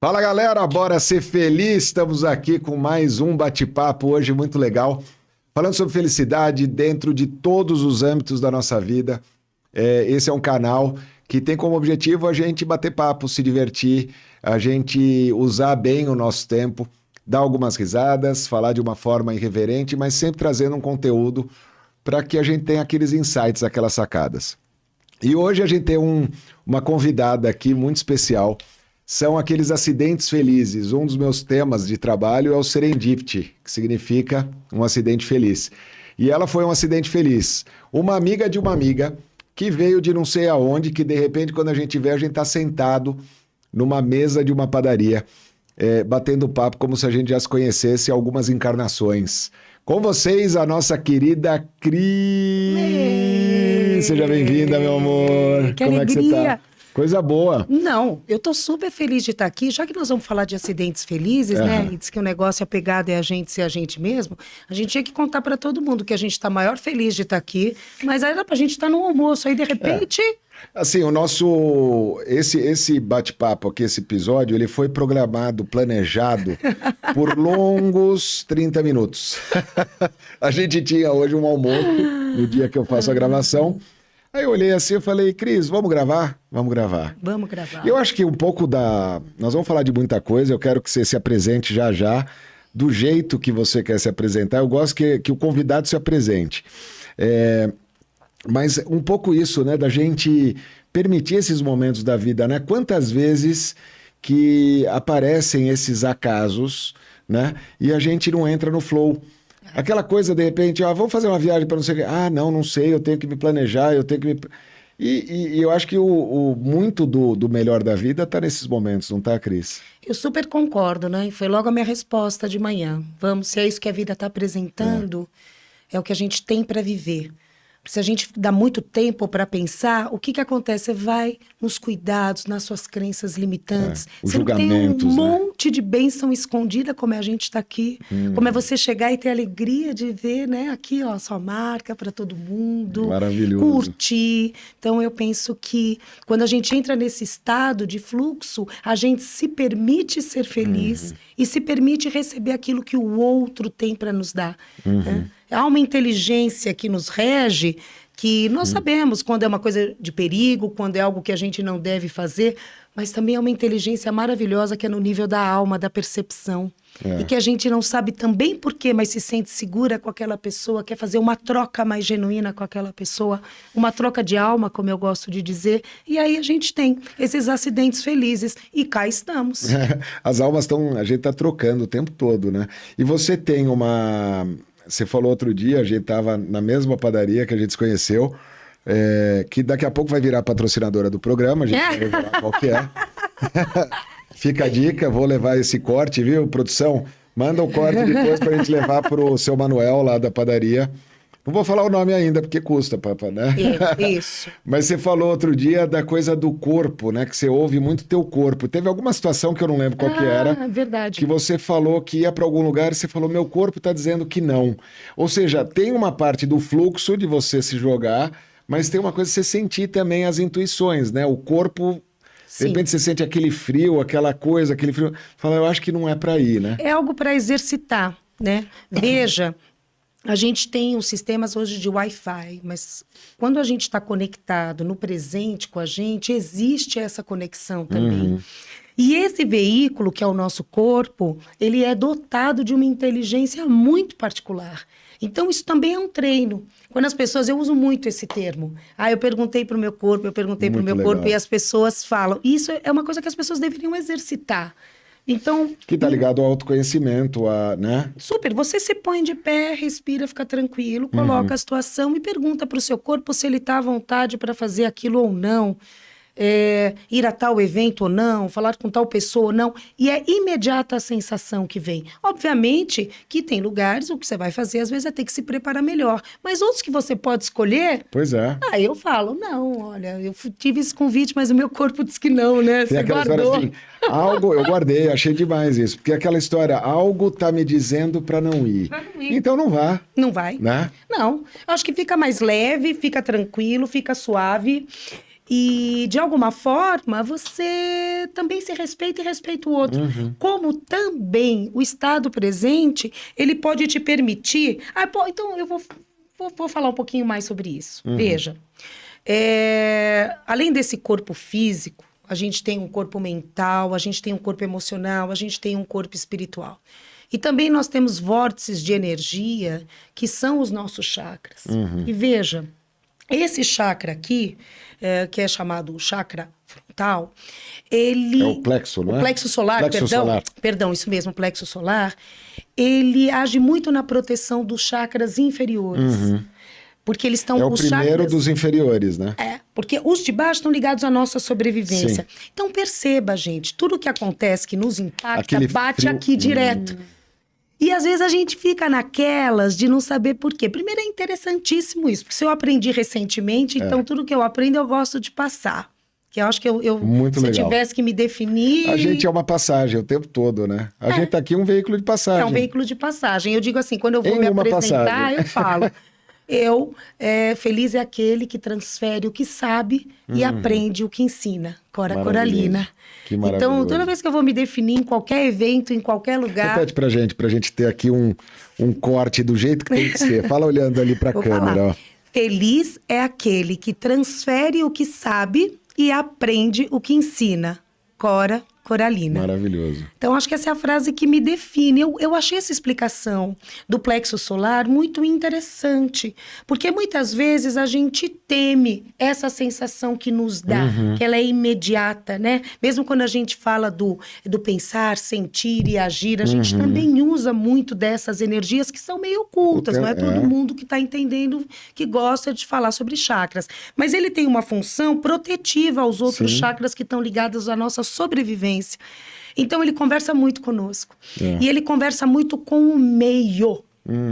Fala galera, bora ser feliz. Estamos aqui com mais um bate-papo hoje muito legal, falando sobre felicidade dentro de todos os âmbitos da nossa vida. Esse é um canal que tem como objetivo a gente bater papo, se divertir, a gente usar bem o nosso tempo, dar algumas risadas, falar de uma forma irreverente, mas sempre trazendo um conteúdo para que a gente tenha aqueles insights, aquelas sacadas. E hoje a gente tem uma convidada aqui muito especial. São aqueles acidentes felizes. Um dos meus temas de trabalho é o Serendipity, que significa um acidente feliz. E ela foi um acidente feliz. Uma amiga de uma amiga que veio de não sei aonde, que de repente, quando a gente vê, a gente está sentado numa mesa de uma padaria, batendo papo como se a gente já se conhecesse algumas encarnações. Com vocês, a nossa querida Cris. Seja bem-vinda, meu amor. Que como alegria. É que você tá? Coisa boa. Não, eu tô super feliz de estar aqui, já que nós vamos falar de acidentes felizes, né? E diz que o negócio, a pegada é a gente ser a gente mesmo. A gente tinha que contar para todo mundo que a gente tá maior feliz de estar aqui, mas era pra gente estar no almoço, aí de repente... Assim, o nosso... Esse bate-papo aqui, esse episódio, ele foi programado, planejado por longos 30 minutos. A gente tinha hoje um almoço, no dia que eu faço a gravação. Aí eu olhei assim e falei, Cris, vamos gravar? Vamos gravar. Vamos gravar. E eu acho que um pouco da... Nós vamos falar de muita coisa, eu quero que você se apresente já já, do jeito que você quer se apresentar. Eu gosto que o convidado se apresente. Mas um pouco isso, né, da gente permitir esses momentos da vida, né? Quantas vezes que aparecem esses acasos, né? E a gente não entra no flow. Aquela coisa, de repente, vamos fazer uma viagem para não sei o quê. Não sei, eu tenho que me planejar, eu tenho que me... E eu acho que muito do melhor da vida está nesses momentos, não tá, Cris? Eu super concordo, né? E foi logo a minha resposta de manhã. Vamos, se é isso que a vida está apresentando, é o que a gente tem para viver. Se a gente dá muito tempo para pensar, o que acontece? Você vai nos cuidados, nas suas crenças limitantes. Os você julgamentos, tem um monte de bênção escondida, como é a gente está aqui. Como é você chegar e ter a alegria de ver, né? Aqui, ó, sua marca para todo mundo. Maravilhoso. Curtir. Então, eu penso que quando a gente entra nesse estado de fluxo, a gente se permite ser feliz e se permite receber aquilo que o outro tem para nos dar. Né? Há uma inteligência que nos rege, que nós sabemos quando é uma coisa de perigo, quando é algo que a gente não deve fazer, mas também é uma inteligência maravilhosa que é no nível da alma, da percepção. E que a gente não sabe também por quê, mas se sente segura com aquela pessoa, quer fazer uma troca mais genuína com aquela pessoa, uma troca de alma, como eu gosto de dizer, e aí a gente tem esses acidentes felizes, e cá estamos. As almas estão... A gente está trocando o tempo todo, né? E você tem uma... Você falou outro dia, a gente estava na mesma padaria que a gente se conheceu, que daqui a pouco vai virar patrocinadora do programa, a gente vai revelar qual que é. Fica a dica, vou levar esse corte, viu, produção? Manda o corte depois para a gente levar para o seu Manuel lá da padaria. Não vou falar o nome ainda, porque custa, né? Isso. Mas você falou outro dia da coisa do corpo, né? Que você ouve muito teu corpo. Teve alguma situação que eu não lembro qual que era. Verdade. Que você falou que ia para algum lugar e você falou, meu corpo está dizendo que não. Ou seja, tem uma parte do fluxo de você se jogar, mas tem uma coisa de você sentir também as intuições, né? O corpo... De repente você sente aquele frio, aquela coisa, aquele frio. Fala, eu acho que não é para ir, né? É algo para exercitar, né? Veja... A gente tem os sistemas hoje de Wi-Fi, mas quando a gente está conectado no presente com a gente, existe essa conexão também. E esse veículo, que é o nosso corpo, ele é dotado de uma inteligência muito particular. Então, isso também é um treino. Quando as pessoas... Eu uso muito esse termo. Eu perguntei para o meu corpo, corpo, e as pessoas falam. Isso é uma coisa que as pessoas deveriam exercitar. Então, que tá ligado ao autoconhecimento, né? Super. Você se põe de pé, respira, fica tranquilo, coloca a situação e pergunta para o seu corpo se ele está à vontade para fazer aquilo ou não. Ir a tal evento ou não, falar com tal pessoa ou não, e é imediata a sensação que vem. Obviamente que tem lugares, o que você vai fazer às vezes é ter que se preparar melhor, mas outros que você pode escolher... Pois é. Eu falo, não, olha, eu tive esse convite, mas o meu corpo disse que não, né? Tem aquela história assim, eu guardei, achei demais isso, porque aquela história, algo tá me dizendo para não ir. Então não vá. Não vai. Né? Não, acho que fica mais leve, fica tranquilo, fica suave. E, de alguma forma, você também se respeita e respeita o outro. Como também o estado presente, ele pode te permitir... então eu vou falar um pouquinho mais sobre isso. Veja, além desse corpo físico, a gente tem um corpo mental, a gente tem um corpo emocional, a gente tem um corpo espiritual. E também nós temos vórtices de energia, que são os nossos chakras. E veja, esse chakra aqui, que é chamado chakra frontal, ele... É o plexo, não é? O plexo solar, perdão, isso mesmo, o plexo solar, ele age muito na proteção dos chakras inferiores. Porque eles estão... É o primeiro dos inferiores, né? Porque os de baixo estão ligados à nossa sobrevivência. Sim. Então perceba, gente, tudo que acontece que nos impacta, Aquele bate frio. aqui direto. E às vezes a gente fica naquelas de não saber por quê. Primeiro é interessantíssimo isso, porque se eu aprendi recentemente, então tudo que eu aprendo eu gosto de passar. Que eu acho que Muito se legal. eu tivesse que me definir... A gente é uma passagem o tempo todo, né? A gente tá aqui um veículo de passagem. É um veículo de passagem. Eu digo assim, quando eu vou Em me uma apresentar, passagem. eu falo... feliz é aquele que transfere o que sabe e aprende o que ensina. Cora Coralina. Que maravilhoso. Então, toda vez que eu vou me definir em qualquer evento, em qualquer lugar... Repete pra gente ter aqui um corte do jeito que tem que ser. Fala olhando ali pra Vou câmera, falar. ó. Feliz é aquele que transfere o que sabe e aprende o que ensina. Cora Coralina. Maravilhoso. Então, acho que essa é a frase que me define. Eu achei essa explicação do plexo solar muito interessante, porque muitas vezes a gente teme essa sensação que nos dá, que ela é imediata, né? Mesmo quando a gente fala do pensar, sentir e agir, a gente também usa muito dessas energias que são meio ocultas, não é todo mundo que está entendendo, que gosta de falar sobre chakras. Mas ele tem uma função protetiva aos outros chakras que estão ligados à nossa sobrevivência. Então, ele conversa muito conosco. E ele conversa muito com o meio.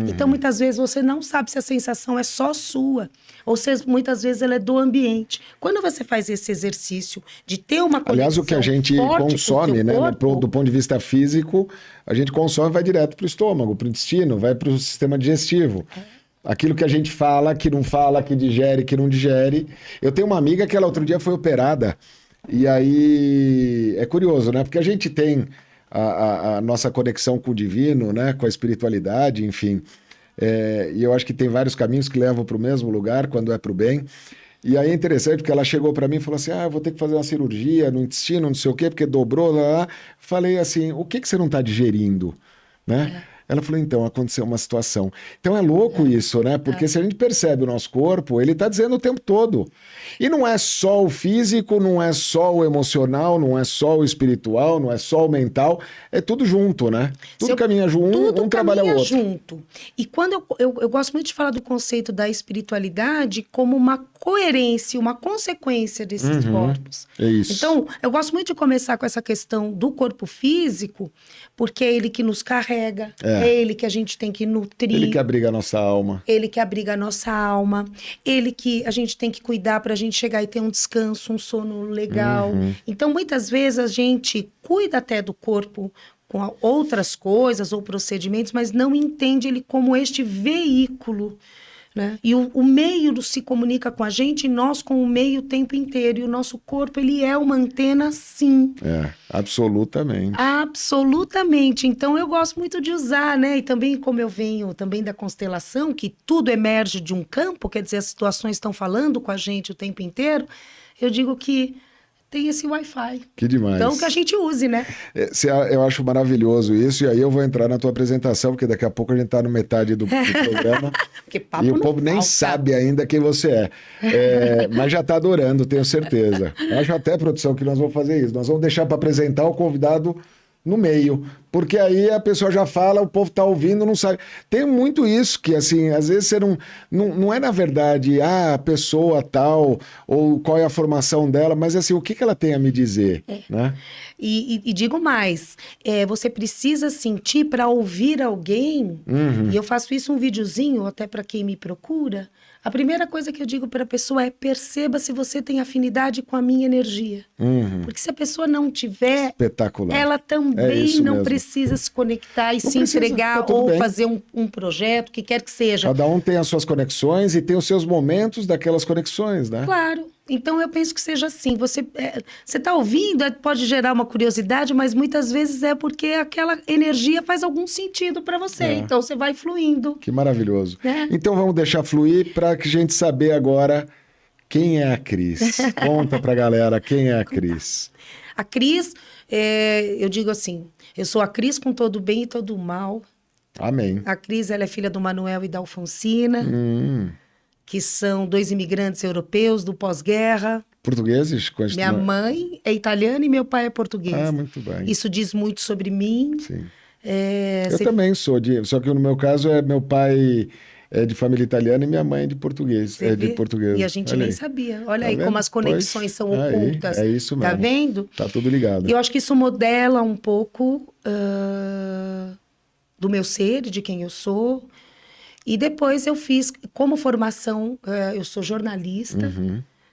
Então, muitas vezes, você não sabe se a sensação é só sua. Ou se muitas vezes ela é do ambiente. Quando você faz esse exercício de ter uma conexão... Aliás, o que a gente consome, né? Do ponto de vista físico, a gente consome e vai direto para o estômago, para o intestino, vai para o sistema digestivo. Aquilo que a gente fala, que não fala, que digere, que não digere. Eu tenho uma amiga que ela outro dia foi operada. E aí, é curioso, né? Porque a gente tem a nossa conexão com o divino, né? Com a espiritualidade, enfim. E eu acho que tem vários caminhos que levam para o mesmo lugar, quando é para o bem. E aí é interessante, porque ela chegou para mim e falou assim, eu vou ter que fazer uma cirurgia no intestino, não sei o quê, porque dobrou, lá. Falei assim, o que você não está digerindo, né? Ela falou, então, aconteceu uma situação. Então é louco isso, né? Porque se a gente percebe o nosso corpo, ele está dizendo o tempo todo. E não é só o físico, não é só o emocional, não é só o espiritual, não é só o mental. É tudo junto, né? Tudo caminha junto, um trabalha o outro. Junto. E quando eu gosto muito de falar do conceito da espiritualidade como uma coerência, uma consequência desses corpos. É isso. Então, eu gosto muito de começar com essa questão do corpo físico, porque é ele que nos carrega, é ele que a gente tem que nutrir. Ele que abriga a nossa alma. Ele que abriga a nossa alma. Ele que a gente tem que cuidar para a gente chegar e ter um descanso, um sono legal. Então, muitas vezes a gente cuida até do corpo com outras coisas ou procedimentos, mas não entende ele como este veículo, né? E o meio se comunica com a gente e nós com o meio o tempo inteiro. E o nosso corpo, ele é uma antena, sim. Absolutamente. Absolutamente. Então, eu gosto muito de usar, né? E também, como eu venho também da constelação, que tudo emerge de um campo, quer dizer, as situações estão falando com a gente o tempo inteiro, eu digo que tem esse Wi-Fi. Que demais. Então, que a gente use, né? Eu acho maravilhoso isso, e aí eu vou entrar na tua apresentação, porque daqui a pouco a gente está no metade do programa. E o povo nem sabe ainda quem você é. Mas já está adorando, tenho certeza. Acho até, produção, que nós vamos fazer isso. Nós vamos deixar para apresentar o convidado no meio, porque aí a pessoa já fala, o povo tá ouvindo, não sabe. Tem muito isso, que assim, às vezes você não é na verdade a pessoa tal, ou qual é a formação dela, mas assim, o que ela tem a me dizer, né? E digo mais, você precisa sentir para ouvir alguém, e eu faço isso um videozinho, até para quem me procura. A primeira coisa que eu digo para a pessoa é: perceba se você tem afinidade com a minha energia. Porque se a pessoa não tiver, espetacular, ela também não precisa se conectar e se entregar ou fazer um projeto, o que quer que seja. Cada um tem as suas conexões e tem os seus momentos daquelas conexões, né? Claro. Então, eu penso que seja assim. Você está ouvindo, pode gerar uma curiosidade, mas muitas vezes é porque aquela energia faz algum sentido para você. Então, você vai fluindo. Que maravilhoso. Então, vamos deixar fluir para que a gente saber agora quem é a Cris. Conta para a galera quem é a Cris. A Cris, eu digo assim, eu sou a Cris com todo o bem e todo o mal. Amém. A Cris, ela é filha do Manuel e da Alfonsina. Que são 2 imigrantes europeus do pós-guerra. Portugueses? Minha mãe é italiana e meu pai é português. Ah, muito bem. Isso diz muito sobre mim. Sim. Eu também sou, só que no meu caso meu pai é de família italiana e minha mãe é de português. De português. E a gente nem sabia. Olha aí como as conexões são ocultas. É isso mesmo. Tá vendo? Tá tudo ligado. E eu acho que isso modela um pouco do meu ser, de quem eu sou. E depois eu fiz, como formação, eu sou jornalista.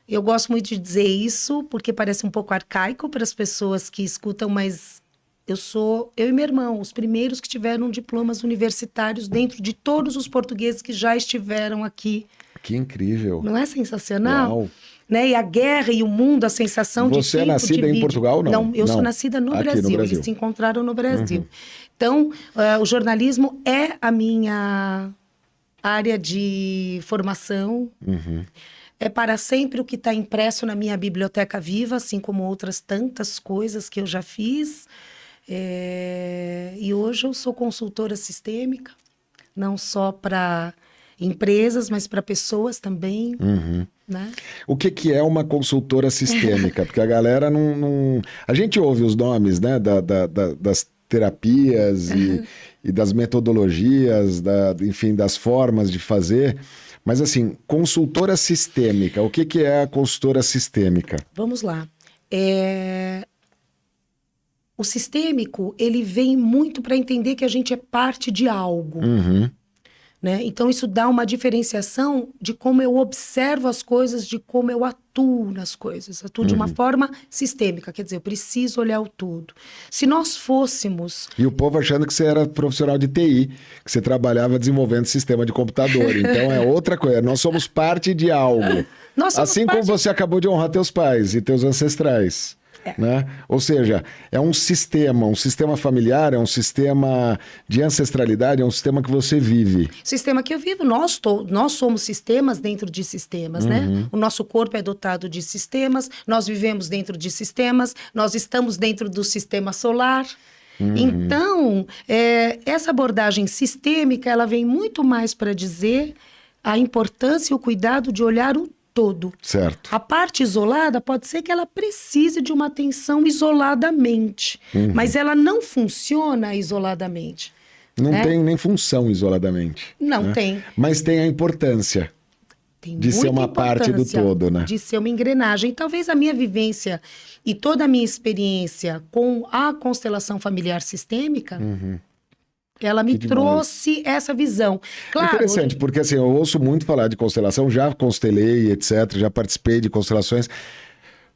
Eu gosto muito de dizer isso, porque parece um pouco arcaico para as pessoas que escutam, mas eu e meu irmão, os primeiros que tiveram diplomas universitários dentro de todos os portugueses que já estiveram aqui. Que incrível. Não é sensacional? Uau. Né? E a guerra e o mundo, a sensação de Você é nascida em Portugal, não? Não, eu sou nascida no Brasil. Eles se encontraram no Brasil. Então, o jornalismo é a minha área de formação. É para sempre o que está impresso na minha biblioteca viva, assim como outras tantas coisas que eu já fiz. E hoje eu sou consultora sistêmica, não só para empresas, mas para pessoas também. Né? O que é uma consultora sistêmica? Porque a galera não... A gente ouve os nomes, né, das terapias e das metodologias, enfim, das formas de fazer. Mas assim, consultora sistêmica, o que é a consultora sistêmica? Vamos lá. O sistêmico, ele vem muito para entender que a gente é parte de algo. Né? Então, isso dá uma diferenciação de como eu observo as coisas, de como eu atuo nas coisas. Atuo de uma forma sistêmica, quer dizer, eu preciso olhar o todo. Se nós fôssemos... E o povo achando que você era profissional de TI, que você trabalhava desenvolvendo sistema de computador. Então, é outra coisa. Nós somos parte de algo. Assim como você acabou de honrar teus pais e teus ancestrais. Né? Ou seja, é um sistema familiar, é um sistema de ancestralidade, é um sistema que você vive. Sistema que eu vivo, nós somos sistemas dentro de sistemas, né? O nosso corpo é dotado de sistemas, nós vivemos dentro de sistemas, nós estamos dentro do sistema solar. Então, essa abordagem sistêmica, ela vem muito mais para dizer a importância e o cuidado de olhar o todo. Certo. A parte isolada pode ser que ela precise de uma atenção isoladamente, mas ela não funciona isoladamente. Não tem nem função isoladamente. Não tem. Mas tem a importância de ser uma parte do todo, né? De ser uma engrenagem. Talvez a minha vivência e toda a minha experiência com a constelação familiar sistêmica... Ela me trouxe essa visão. Claro, interessante, porque assim, eu ouço muito falar de constelação, já constelei, etc., já participei de constelações,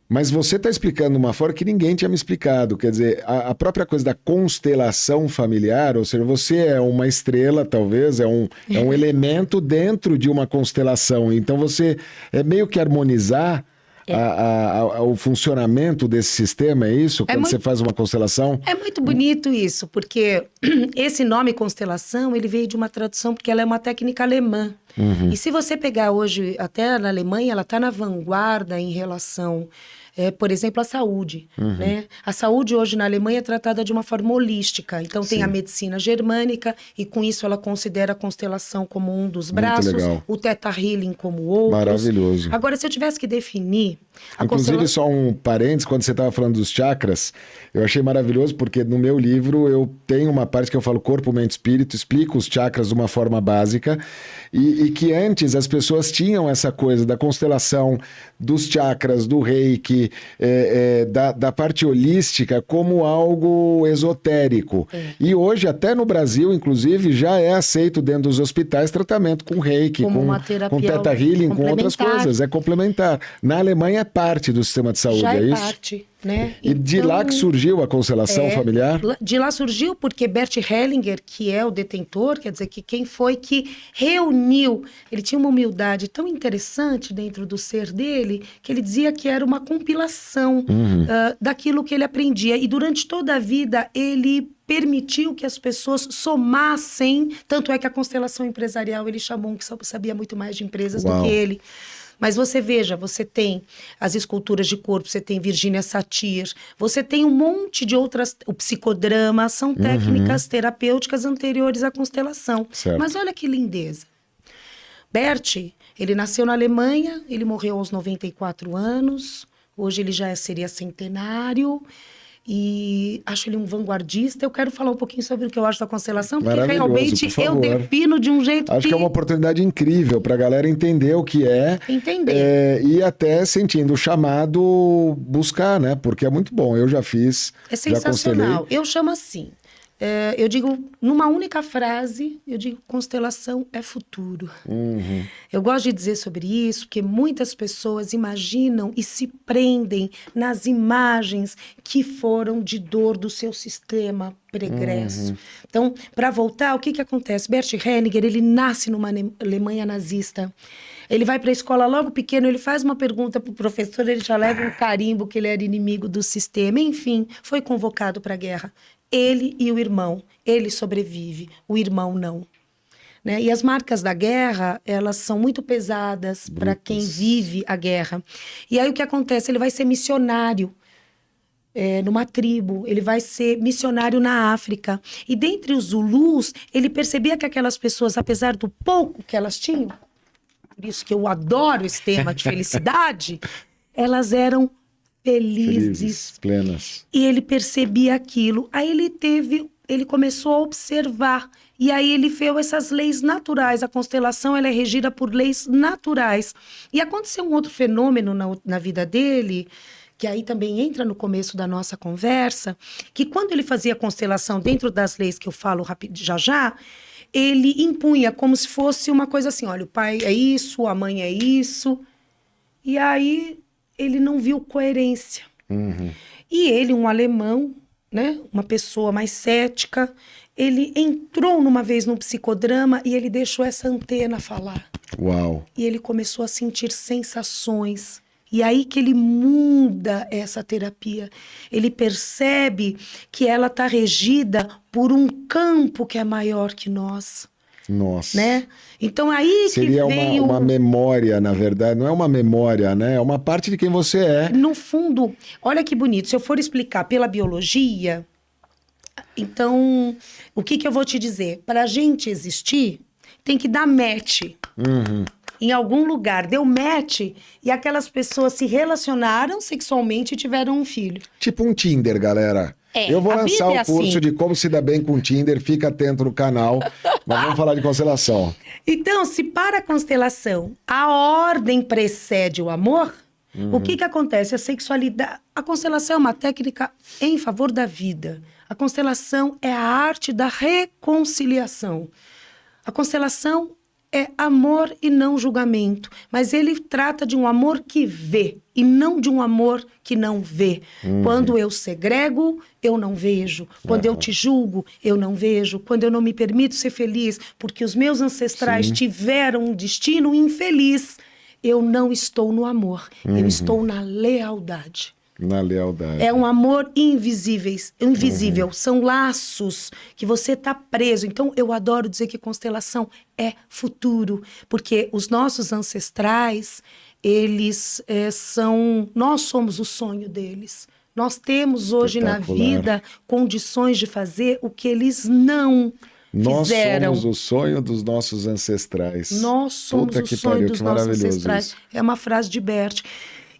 mas você está explicando de uma forma que ninguém tinha me explicado. Quer dizer, a própria coisa da constelação familiar, ou seja, você é uma estrela, talvez, é um elemento dentro de uma constelação. Então você é meio que harmonizar o funcionamento desse sistema, é isso? Quando você faz uma constelação? É muito bonito isso, porque esse nome constelação, ele veio de uma tradução, porque ela é uma técnica alemã. E se você pegar hoje, até na Alemanha, ela está na vanguarda em relação... por exemplo, a saúde. Né? A saúde hoje na Alemanha é tratada de uma forma holística. Então, tem a medicina germânica e, com isso, ela considera a constelação como um dos braços, o Theta Healing como outro. Maravilhoso. Agora, se eu tivesse que definir... Inclusive, só um parênteses, quando você estava falando dos chakras, eu achei maravilhoso, porque no meu livro eu tenho uma parte que eu falo corpo, mente, espírito, explico os chakras de uma forma básica, e que antes as pessoas tinham essa coisa da constelação, dos chakras, do reiki, da parte holística como algo esotérico. E hoje, até no Brasil, inclusive, já é aceito dentro dos hospitais tratamento com reiki, com Theta Healing, com outras coisas. É complementar. Na Alemanha parte do sistema de saúde, já é isso? parte, né? E de lá que surgiu a constelação familiar? De lá surgiu porque Bert Hellinger, que é o detentor, quer dizer, que quem foi que reuniu, ele tinha uma humildade tão interessante dentro do ser dele, que ele dizia que era uma compilação daquilo que ele aprendia. E durante toda a vida, ele permitiu que as pessoas somassem, tanto é que a constelação empresarial ele chamou um que sabia muito mais de empresas do que ele. Mas você veja, você tem as esculturas de corpo, você tem Virginia Satir, você tem um monte de outras... O psicodrama são técnicas terapêuticas anteriores à constelação. Certo. Mas olha que lindeza. Bert, ele nasceu na Alemanha, ele morreu aos 94 anos, hoje ele já seria centenário... E acho ele um vanguardista. Eu quero falar um pouquinho sobre o que eu acho da constelação, porque realmente eu defino de um jeito Acho que é uma oportunidade incrível para a galera entender o que é. Entender. E até sentindo o chamado buscar, né? Porque é muito bom. Eu já fiz, é sensacional. Eu chamo assim. Eu digo, numa única frase, eu digo, constelação é futuro. Eu gosto de dizer sobre isso, porque muitas pessoas imaginam e se prendem nas imagens que foram de dor do seu sistema pregresso. Então, para voltar, o que acontece? Bert Hellinger, ele nasce numa Alemanha nazista. Ele vai para a escola logo pequeno, ele faz uma pergunta para o professor, ele já leva um carimbo que ele era inimigo do sistema. Enfim, foi convocado para a guerra. Ele e o irmão, ele sobrevive, o irmão não. Né? E as marcas da guerra, elas são muito pesadas para quem vive a guerra. E aí o que acontece? Ele vai ser missionário numa tribo, ele vai ser missionário na África. E dentre os Zulus, ele percebia que aquelas pessoas, apesar do pouco que elas tinham, por isso que eu adoro esse tema de felicidade, elas eram felizes, plenas. E ele percebia aquilo. Aí ele começou a observar. E aí ele fez essas leis naturais. A constelação ela é regida por leis naturais. E aconteceu um outro fenômeno na vida dele, que aí também entra no começo da nossa conversa, que quando ele fazia constelação dentro das leis que eu falo já, ele impunha como se fosse uma coisa assim, olha, o pai é isso, a mãe é isso. E aí ele não viu coerência. E ele, um alemão, né, uma pessoa mais cética, ele entrou numa vez num psicodrama e ele deixou essa antena falar. Uau! E ele começou a sentir sensações. E aí que ele muda essa terapia. Ele percebe que ela está regida por um campo que é maior que nós. Nossa. Né? Então aí seria que veio... uma memória, na verdade. Não é uma memória, né? É uma parte de quem você é. No fundo, olha que bonito. Se eu for explicar pela biologia, então, o que eu vou te dizer? Para a gente existir, tem que dar match. Em algum lugar. Deu match e aquelas pessoas se relacionaram sexualmente e tiveram um filho. Tipo um Tinder, galera. Eu vou lançar o curso de como se dar bem com o Tinder, fica atento no canal, mas vamos falar de constelação. Então, se para a constelação a ordem precede o amor, o que acontece? A sexualidade... A constelação é uma técnica em favor da vida. A constelação é a arte da reconciliação. A constelação é amor e não julgamento, mas ele trata de um amor que vê e não de um amor que não vê. Quando eu segrego, eu não vejo. Quando eu te julgo, eu não vejo. Quando eu não me permito ser feliz, porque os meus ancestrais tiveram um destino infeliz, eu não estou no amor, eu estou na lealdade. Na lealdade. É um amor invisível. São laços que você está preso. Então, eu adoro dizer que constelação é futuro. Porque os nossos ancestrais, eles nós somos o sonho deles. Nós temos hoje na vida condições de fazer o que eles não fizeram. Nós somos o sonho dos nossos ancestrais. Nós somos o sonho dos nossos ancestrais. Isso. É uma frase de Bert.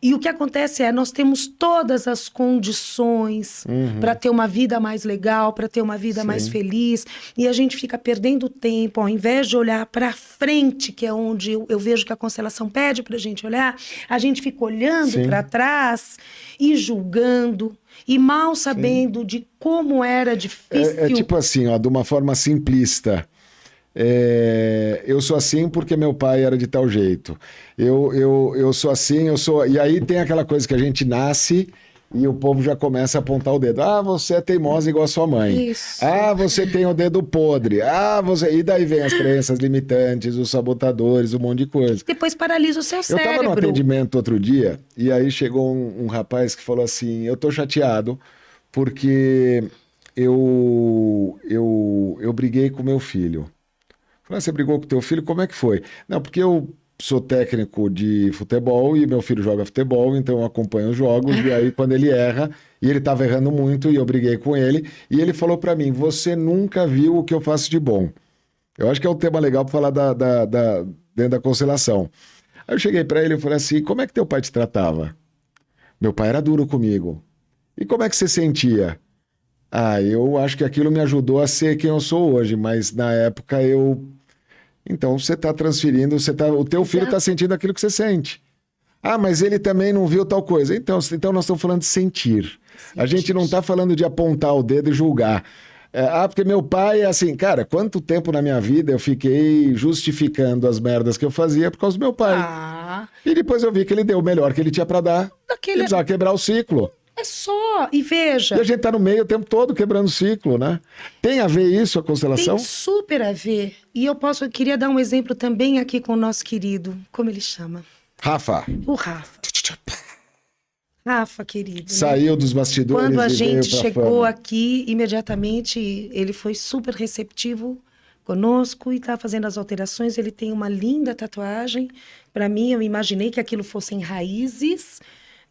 E o que acontece nós temos todas as condições para ter uma vida mais legal, para ter uma vida mais feliz. E a gente fica perdendo tempo, ao invés de olhar para frente, que é onde eu vejo que a constelação pede para a gente olhar, a gente fica olhando para trás e julgando. E mal sabendo de como era difícil. É tipo assim, ó, de uma forma simplista. Eu sou assim porque meu pai era de tal jeito. Eu sou assim, eu sou. E aí tem aquela coisa que a gente nasce e o povo já começa a apontar o dedo. Ah, você é teimosa igual a sua mãe. Isso. Ah, você tem o dedo podre. Ah, você. E daí vem as crenças limitantes, os sabotadores, um monte de coisa. Depois paralisa o seu Eu cérebro. estava no atendimento outro dia e aí chegou um rapaz que falou assim: eu tô chateado porque eu briguei com meu filho. Falei, você brigou com teu filho? Como é que foi? Não, porque eu sou técnico de futebol e meu filho joga futebol, então eu acompanho os jogos e aí quando ele erra, e ele estava errando muito e eu briguei com ele, e ele falou para mim, você nunca viu o que eu faço de bom. Eu acho que é um tema legal para falar dentro da constelação. Aí eu cheguei para ele e falei assim, como é que teu pai te tratava? Meu pai era duro comigo. E como é que você sentia? Ah, eu acho que aquilo me ajudou a ser quem eu sou hoje, mas na época eu... Então você está transferindo, o teu filho está sentindo aquilo que você sente. Ah, mas ele também não viu tal coisa. Então nós estamos falando de sentir. A gente não está falando de apontar o dedo e julgar. Porque meu pai é assim, cara, quanto tempo na minha vida eu fiquei justificando as merdas que eu fazia por causa do meu pai. E depois eu vi que ele deu o melhor que ele tinha para dar. Ele precisava quebrar o ciclo. É só, e veja... E a gente tá no meio o tempo todo quebrando o ciclo, né? Tem a ver isso, a constelação? Tem super a ver. E eu queria dar um exemplo também aqui com o nosso querido, como ele chama? Rafa. O Rafa. Rafa, querido. Saiu dos bastidores. Quando a gente veio pra chegou fama. aqui, imediatamente ele foi super receptivo conosco e está fazendo as alterações. Ele tem uma linda tatuagem. Para mim, eu imaginei que aquilo fossem raízes.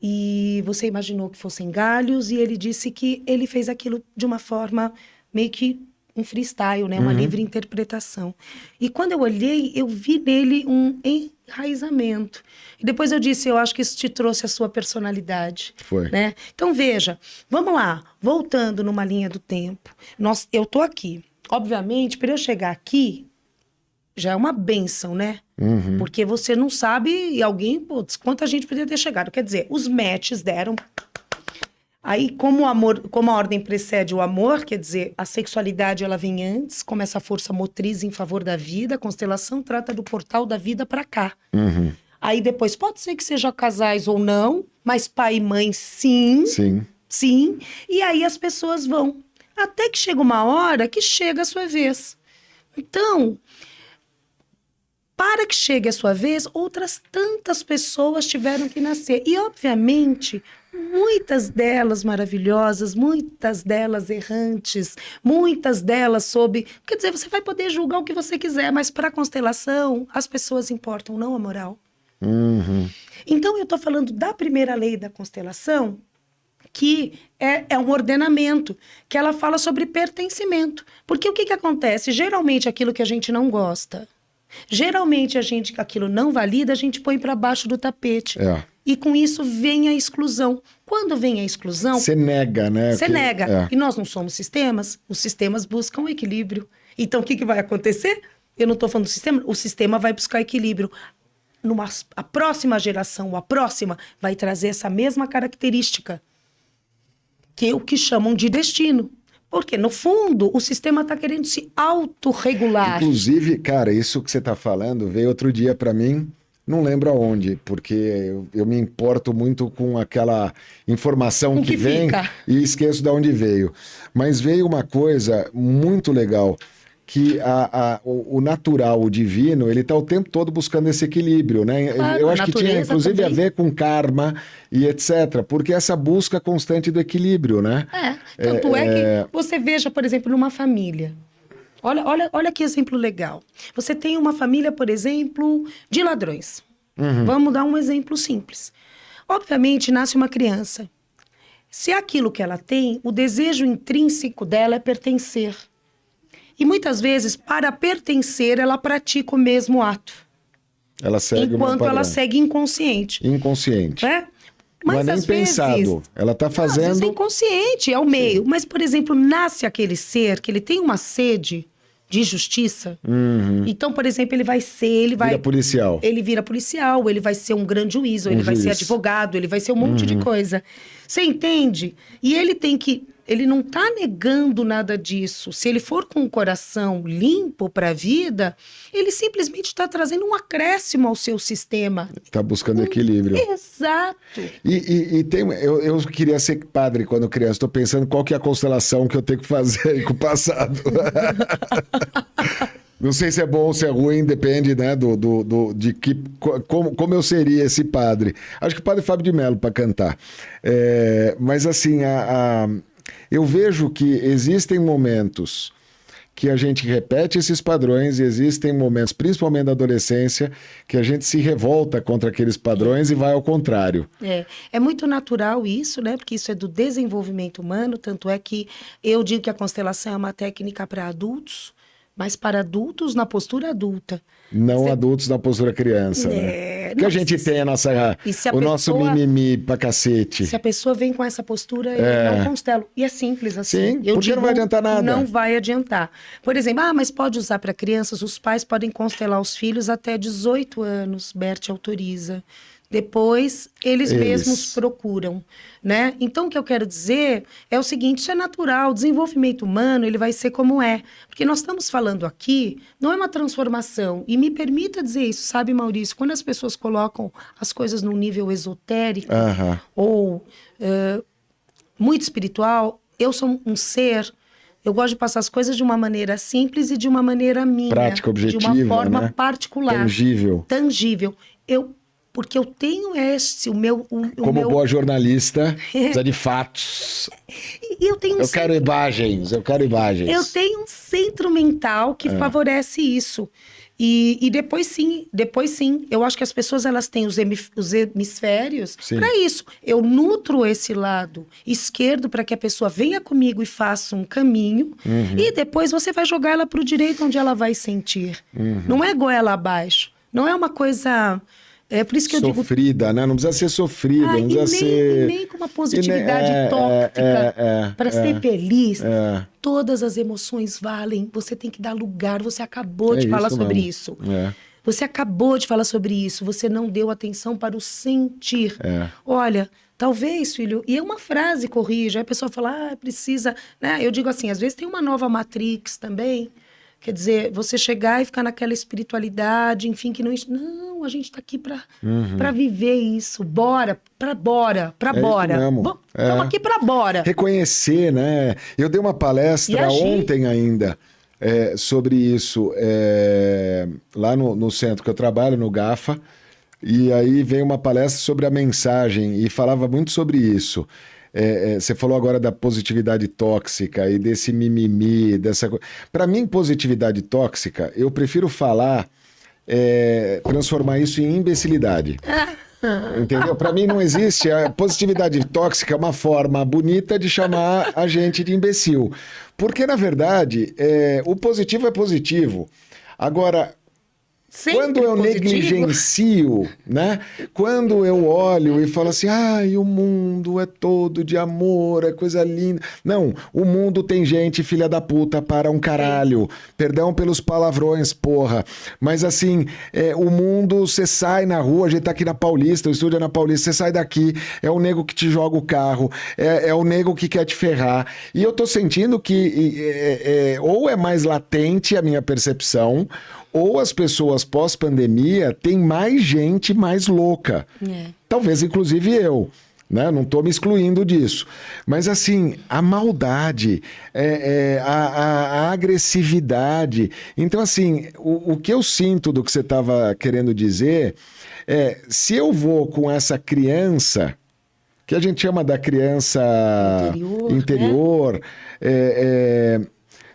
E você imaginou que fossem galhos, e ele disse que ele fez aquilo de uma forma meio que um freestyle, né? Uma livre interpretação. E quando eu olhei, eu vi nele um enraizamento. E depois eu disse, eu acho que isso te trouxe a sua personalidade. Foi. Né? Então, veja, vamos lá, voltando numa linha do tempo. Eu tô aqui. Obviamente, para eu chegar aqui, já é uma bênção, né? Porque você não sabe, e alguém, putz, quanta gente poderia ter chegado. Quer dizer, os matches deram. Aí, como a ordem precede o amor, quer dizer, a sexualidade ela vem antes, como essa força motriz em favor da vida, a constelação trata do portal da vida para cá. Aí depois, pode ser que seja casais ou não, mas pai e mãe, sim. Sim. Sim. E aí as pessoas vão. Até que chega uma hora que chega a sua vez. Então... para que chegue a sua vez, outras tantas pessoas tiveram que nascer. E, obviamente, muitas delas maravilhosas, muitas delas errantes, muitas delas sob... Quer dizer, você vai poder julgar o que você quiser, mas para a constelação, as pessoas importam, não a moral. Então, eu estou falando da primeira lei da constelação, que é um ordenamento, que ela fala sobre pertencimento. Porque o que acontece? Geralmente, aquilo que a gente não gosta... Geralmente, aquilo não valida, a gente põe para baixo do tapete. E com isso vem a exclusão. Quando vem a exclusão... Você nega, né? Você nega. E nós não somos sistemas. Os sistemas buscam equilíbrio. Então, o que vai acontecer? Eu não estou falando do sistema. O sistema vai buscar equilíbrio. A próxima geração, a próxima, vai trazer essa mesma característica. Que é o que chamam de destino. Porque, no fundo, o sistema está querendo se autorregular. Inclusive, cara, isso que você está falando veio outro dia para mim, não lembro aonde, porque eu me importo muito com aquela informação que vem e esqueço de onde veio. Mas veio uma coisa muito legal, que o natural, o divino, ele está o tempo todo buscando esse equilíbrio, né? Claro, eu acho que tinha, inclusive, também a ver com karma e etc., porque essa busca constante do equilíbrio, né? Tanto é que você veja, por exemplo, numa família. Olha que exemplo legal. Você tem uma família, por exemplo, de ladrões. Vamos dar um exemplo simples. Obviamente, nasce uma criança. Se aquilo que ela tem, o desejo intrínseco dela é pertencer. E muitas vezes, para pertencer, ela pratica o mesmo ato. Ela segue enquanto ela segue inconsciente. Inconsciente. Mas não é nem às vezes, pensado. Ela está fazendo... Às vezes é inconsciente, é o meio. Mas, por exemplo, nasce aquele ser que ele tem uma sede de justiça. Então, por exemplo, ele vai ser... Vira policial. Ele vira policial, ele vai ser um grande juiz, ou ele vai ser advogado, ele vai ser um monte de coisa. Você entende? E ele tem que ele não está negando nada disso. Se ele for com o coração limpo para a vida, ele simplesmente está trazendo um acréscimo ao seu sistema. Está buscando equilíbrio. Exato. E eu queria ser padre quando criança. Estou pensando qual que é a constelação que eu tenho que fazer aí com o passado. Não sei se é bom ou se é ruim, depende, né, como eu seria esse padre. Acho que o padre Fábio de Mello para cantar. Mas assim, eu vejo que existem momentos que a gente repete esses padrões e existem momentos, principalmente na adolescência, que a gente se revolta contra aqueles padrões e vai ao contrário. É muito natural isso, né? Porque isso é do desenvolvimento humano, tanto é que eu digo que a constelação é uma técnica para adultos, mas para adultos na postura adulta. Não adultos na postura criança, né? Porque a gente tem nosso mimimi pra cacete. Se a pessoa vem com essa postura, eu não constelo. E é simples assim. Sim, porque não vai adiantar nada. Não vai adiantar. Por exemplo, mas pode usar para crianças, os pais podem constelar os filhos até 18 anos, Bert autoriza. Depois, eles mesmos procuram, né? Então, o que eu quero dizer é o seguinte, isso é natural, o desenvolvimento humano, ele vai ser como é. Porque nós estamos falando aqui, não é uma transformação. E me permita dizer isso, sabe, Maurício? Quando as pessoas colocam as coisas num nível esotérico ou muito espiritual, eu sou um ser... Eu gosto de passar as coisas de uma maneira simples e de uma maneira minha. Prática, objetiva, de uma forma né? particular. Tangível. Porque eu tenho Como boa jornalista, precisa de fatos. Eu quero imagens. Eu tenho um centro mental que favorece isso. E depois sim, eu acho que as pessoas elas têm os hemisférios para isso. Eu nutro esse lado esquerdo para que a pessoa venha comigo e faça um caminho, e depois você vai jogar ela para o direito onde ela vai sentir. Não é goela abaixo, não é uma coisa... É por isso que eu digo... Sofrida, né? Não precisa ser sofrida, não precisa ser... nem com uma positividade tóxica. Para ser feliz, todas as emoções valem. Você tem que dar lugar. Você acabou de falar sobre isso. Você acabou de falar sobre isso. Você não deu atenção para o sentir. Olha, talvez, filho... E é uma frase corrija. Aí a pessoa fala, precisa... Né? Eu digo assim, às vezes tem uma nova Matrix também... Quer dizer, você chegar e ficar naquela espiritualidade, enfim, que não... Não, a gente está aqui para viver isso. Bora. Estamos aqui para bora. Reconhecer, né? Eu dei uma palestra ontem ainda sobre isso, lá no centro que eu trabalho, no GAFA, e aí veio uma palestra sobre a mensagem e falava muito sobre isso. Você falou agora da positividade tóxica e desse mimimi, dessa coisa. Para mim, positividade tóxica, eu prefiro transformar isso em imbecilidade. Entendeu? Para mim não existe. A positividade tóxica é uma forma bonita de chamar a gente de imbecil. Porque, na verdade, o positivo é positivo. Agora... Quando eu negligencio, né? Quando eu olho e falo assim, o mundo é todo de amor, é coisa linda. Não, o mundo tem gente filha da puta para um caralho. Perdão pelos palavrões, porra. Mas assim, o mundo, você sai na rua, a gente tá aqui na Paulista, o estúdio é na Paulista, você sai daqui, é o nego que te joga o carro, é o nego que quer te ferrar. E eu tô sentindo que ou é mais latente a minha percepção, ou as pessoas pós-pandemia têm mais gente mais louca. Talvez, inclusive, eu. Né? Não estou me excluindo disso. Mas, assim, a maldade, a agressividade. Então, assim, o que eu sinto do que você estava querendo dizer se eu vou com essa criança, que a gente chama da criança interior,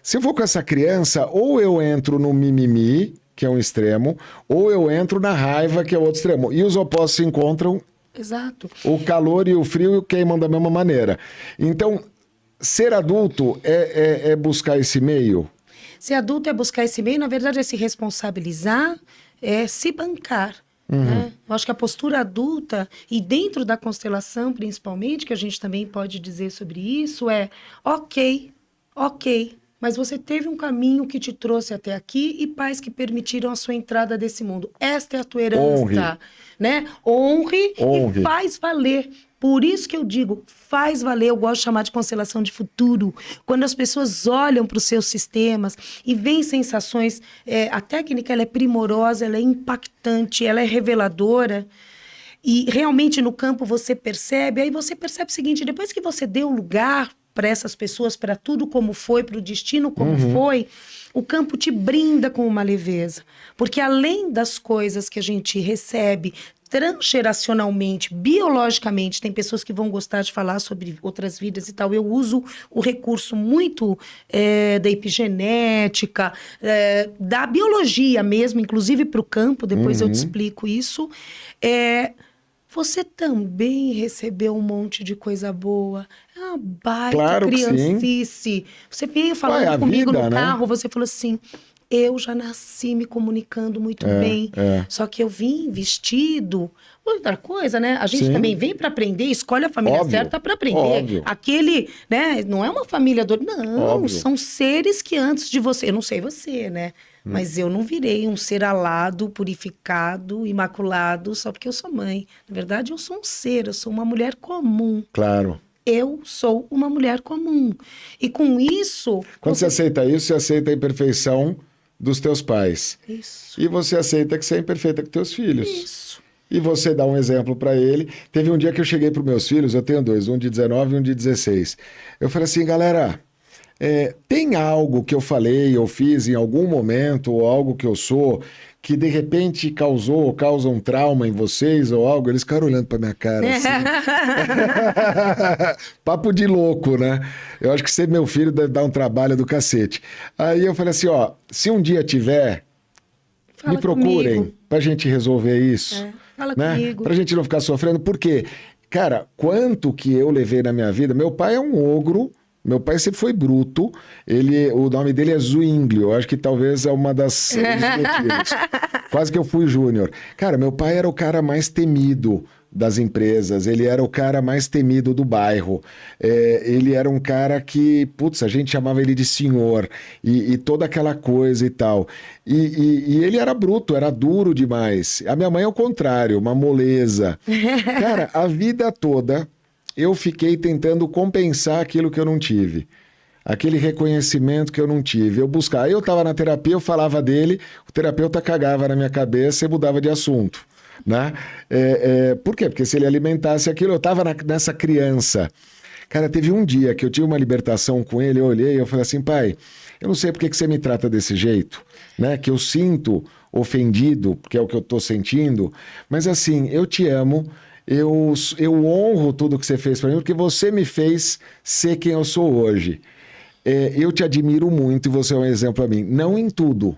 se eu for com essa criança, ou eu entro no mimimi, que é um extremo, ou eu entro na raiva, que é o outro extremo. E os opostos se encontram. Exato. O calor e o frio queimam da mesma maneira. Então, ser adulto é buscar esse meio? Ser adulto é buscar esse meio, na verdade, é se responsabilizar, é se bancar. Né? Eu acho que a postura adulta, e dentro da constelação, principalmente, que a gente também pode dizer sobre isso, ok, mas você teve um caminho que te trouxe até aqui e pais que permitiram a sua entrada desse mundo. Esta é a tua herança, né? Honre e faz valer. Por isso que eu digo, faz valer, eu gosto de chamar de constelação de futuro. Quando as pessoas olham para os seus sistemas e veem sensações, a técnica ela é primorosa, ela é impactante, ela é reveladora. E realmente no campo você percebe, aí você percebe o seguinte, depois que você deu lugar para essas pessoas, para tudo como foi, para o destino como foi, o campo te brinda com uma leveza. Porque além das coisas que a gente recebe transgeracionalmente, biologicamente, tem pessoas que vão gostar de falar sobre outras vidas e tal, eu uso o recurso muito da epigenética, da biologia mesmo, inclusive para o campo, depois eu te explico isso, você também recebeu um monte de coisa boa. É uma baita Claro que criancice. sim. Você veio falando a comigo vida, no né? carro, você falou assim, eu já nasci me comunicando muito bem, só que eu vim vestido. Outra coisa, né? A gente Sim. também vem para aprender, escolhe a família Óbvio, certa para aprender. óbvio. Aquele, né? Não é uma família do... Não, Óbvio. são seres que antes de você... Eu não sei você, né? Mas eu não virei um ser alado, purificado, imaculado, só porque eu sou mãe. Na verdade, eu sou um ser, eu sou uma mulher comum. Claro. Eu sou uma mulher comum. E com isso... Quando você aceita isso, você aceita a imperfeição dos teus pais. Isso. E você aceita que você é imperfeita com teus filhos. Isso. E você dá um exemplo para ele. Teve um dia que eu cheguei para os meus filhos, eu tenho dois, um de 19 e um de 16. Eu falei assim, galera, tem algo que eu falei, eu fiz em algum momento, ou algo que eu sou, que de repente causa um trauma em vocês ou algo? Eles ficaram olhando para minha cara assim. Papo de louco, né? Eu acho que ser meu filho deve dar um trabalho do cacete. Aí eu falei assim, ó, se um dia tiver, Fala me procurem comigo. pra gente resolver isso. Fala Né? comigo. Pra gente não ficar sofrendo. Por quê? Cara, quanto que eu levei na minha vida? Meu pai é um ogro. Meu pai sempre foi bruto. O nome dele é Zwinglio. Eu acho que talvez é uma dos motivos. Quase que eu fui júnior. Cara, meu pai era o cara mais temido das empresas. Ele era o cara mais temido do bairro. Ele era um cara que, putz, a gente chamava ele de senhor. E toda aquela coisa e tal. E ele era bruto, era duro demais. A minha mãe é o contrário, uma moleza. Cara, a vida toda... eu fiquei tentando compensar aquilo que eu não tive. Aquele reconhecimento que eu não tive. Aí eu estava na terapia, eu falava dele, o terapeuta cagava na minha cabeça e mudava de assunto. Né? Por quê? Porque se ele alimentasse aquilo, eu estava nessa criança. Cara, teve um dia que eu tive uma libertação com ele, eu olhei e eu falei assim, pai, eu não sei por que você me trata desse jeito, né? Que eu sinto ofendido, que é o que eu estou sentindo, mas assim, eu te amo, eu honro tudo que você fez para mim, porque você me fez ser quem eu sou hoje. Eu te admiro muito e você é um exemplo para mim. Não em tudo,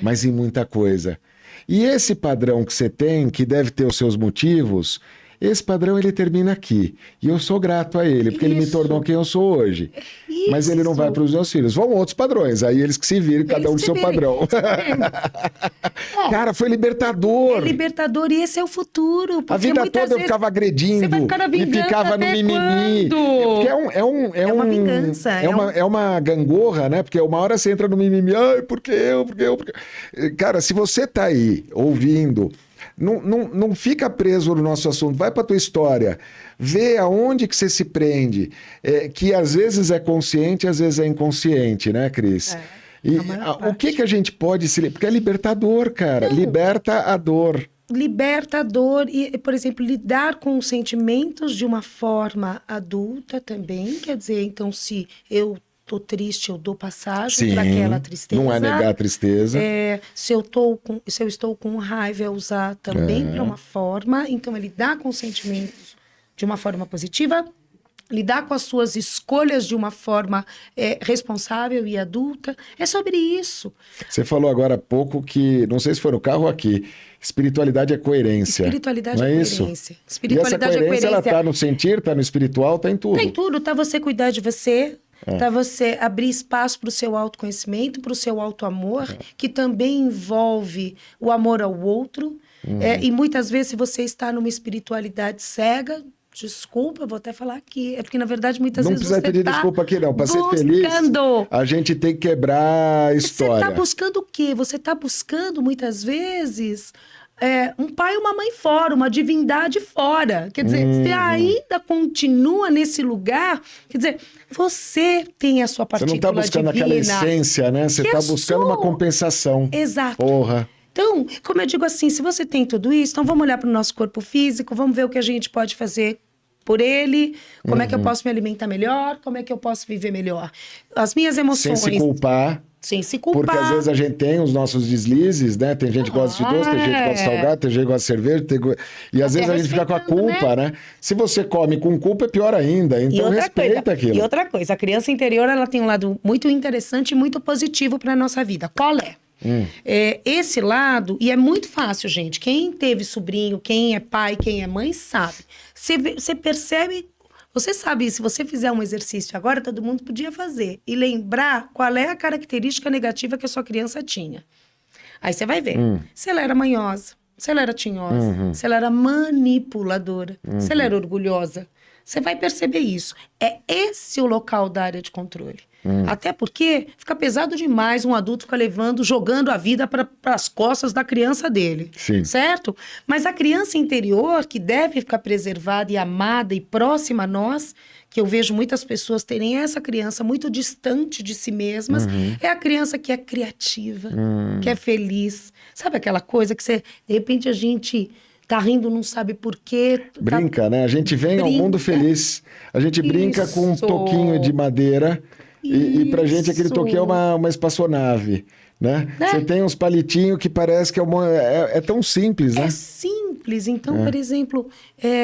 mas em muita coisa. E esse padrão que você tem, que deve ter os seus motivos, esse padrão ele termina aqui. E eu sou grato a ele, porque ele me tornou quem eu sou hoje. Isso. Mas ele não vai para os meus filhos. Vão outros padrões, aí eles que se virem, cada um do seu padrão. Cara, foi libertador. É libertador e esse é o futuro. A vida toda eu ficava agredindo você vai ficar na e vingança ficava no até mimimi. quando? Porque É uma vingança. É uma gangorra, né? Porque uma hora você entra no mimimi, ai, por que eu? Cara, se você tá aí ouvindo, não fica preso no nosso assunto, vai pra tua história, vê aonde que você se prende, que às vezes é consciente, às vezes é inconsciente, né, Cris? E o que a gente pode se... Porque é libertador, cara. Liberta a dor. Liberta a dor e, por exemplo, lidar com os sentimentos de uma forma adulta também. Quer dizer, então, se eu tô triste, eu dou passagem para aquela tristeza. Não é negar a tristeza. Se eu estou com raiva, é usar também para uma forma. Então, é lidar com os sentimentos de uma forma positiva, lidar com as suas escolhas de uma forma responsável e adulta. É sobre isso. Você falou agora há pouco que, não sei se foi no carro ou aqui, espiritualidade é coerência. Espiritualidade não é isso? Coerência. Espiritualidade e essa coerência, ela tá no sentir, tá no espiritual, tá em tudo. Tá em tudo. Tá você cuidar de você, tá você abrir espaço para o seu autoconhecimento, para o seu autoamor, que também envolve o amor ao outro. E muitas vezes, se você está numa espiritualidade cega... Desculpa, vou até falar aqui. É porque, na verdade, muitas vezes você não precisa pedir desculpa aqui, não. Para ser feliz, a gente tem que quebrar a história. Você está buscando o quê? Você está buscando, muitas vezes, um pai e uma mãe fora, uma divindade fora. Quer dizer, você ainda continua nesse lugar, quer dizer, você tem a sua Você não partícula está buscando divina. aquela essência, né? Você está buscando uma compensação. Exato. Porra. Então, como eu digo assim, se você tem tudo isso, então vamos olhar para o nosso corpo físico, vamos ver o que a gente pode fazer por ele, como é que eu posso me alimentar melhor, como é que eu posso viver melhor. As minhas emoções... Sem se culpar. Sem se culpar. Porque às vezes a gente tem os nossos deslizes, né? Tem gente que gosta de doce, tem gente que gosta de salgado, tem gente que gosta de cerveja. E às vezes a gente fica com a culpa, né? Se você come com culpa, é pior ainda. Então respeita aquilo. E outra coisa, a criança interior, ela tem um lado muito interessante e muito positivo para a nossa vida. Qual é? Esse lado, e é muito fácil, gente. Quem teve sobrinho, quem é pai, quem é mãe, sabe. Você percebe... Você sabe, se você fizer um exercício agora, todo mundo podia fazer. E lembrar qual é a característica negativa que a sua criança tinha. Aí você vai ver. Se ela era manhosa, se ela era tinhosa, se ela era manipuladora, se ela era orgulhosa. Você vai perceber isso. É esse o local da área de controle. Até porque fica pesado demais um adulto ficar jogando a vida para as costas da criança dele. Sim. Certo? Mas a criança interior, que deve ficar preservada e amada e próxima a nós, que eu vejo muitas pessoas terem essa criança muito distante de si mesmas, é a criança que é criativa, que é feliz. Sabe aquela coisa que de repente a gente... tá rindo, não sabe por quê. Brinca, né? A gente vem ao mundo feliz. A gente brinca com um toquinho de madeira e pra gente aquele toquinho é uma espaçonave, né? Você tem uns palitinhos que parece que é tão simples, né? É simples. Então, por exemplo,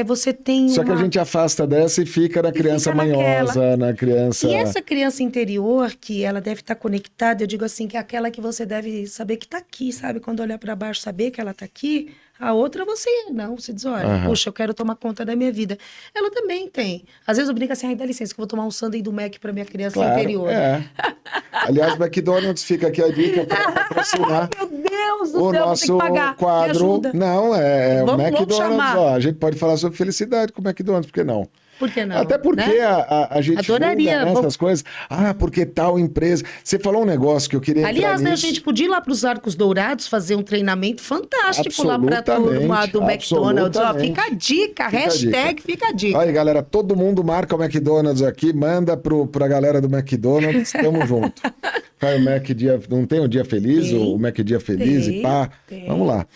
você tem Só que a gente afasta dessa e fica na criança manhosa, na criança... E essa criança interior, que ela deve estar conectada, eu digo assim, que é aquela que você deve saber que tá aqui, sabe? Quando olhar para baixo, saber que ela tá aqui... A outra você diz, olha, puxa, eu quero tomar conta da minha vida. Ela também tem. Às vezes eu brinco assim, dá licença, que eu vou tomar um sundae do Mac para minha criança interior. Aliás, o McDonald's fica aqui a dica para patrocinar. Meu Deus do o céu, nosso vou ter que pagar. quadro. Não, o McDonald's. Ó, a gente pode falar sobre felicidade com o McDonald's, por que não? Por que não? Até porque a gente adoraria julga, né, essas coisas. Porque tal empresa... Você falou um negócio que eu queria Aliás, né, a gente podia ir lá para os Arcos Dourados fazer um treinamento fantástico lá para a turma do McDonald's. Ó, fica a dica, fica a dica. Aí, galera, todo mundo marca o McDonald's aqui, manda para a galera do McDonald's, tamo junto. Faz o Mac Dia... Não tem o Dia Feliz, o Mac Dia Feliz e pá. Vamos lá.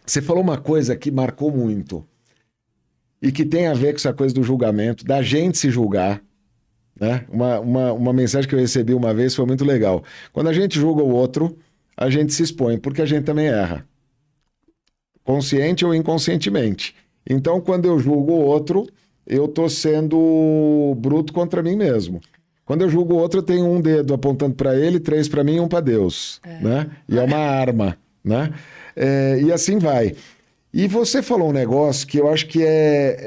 Você falou uma coisa que marcou muito. E que tem a ver com essa coisa do julgamento, da gente se julgar, né? Uma mensagem que eu recebi uma vez foi muito legal. Quando a gente julga o outro, a gente se expõe, porque a gente também erra. Consciente ou inconscientemente. Então, quando eu julgo o outro, eu tô sendo bruto contra mim mesmo. Quando eu julgo o outro, eu tenho um dedo apontando para ele, 3 para mim e 1 para Deus, né? E é uma arma, né? E assim vai. E você falou um negócio que eu acho que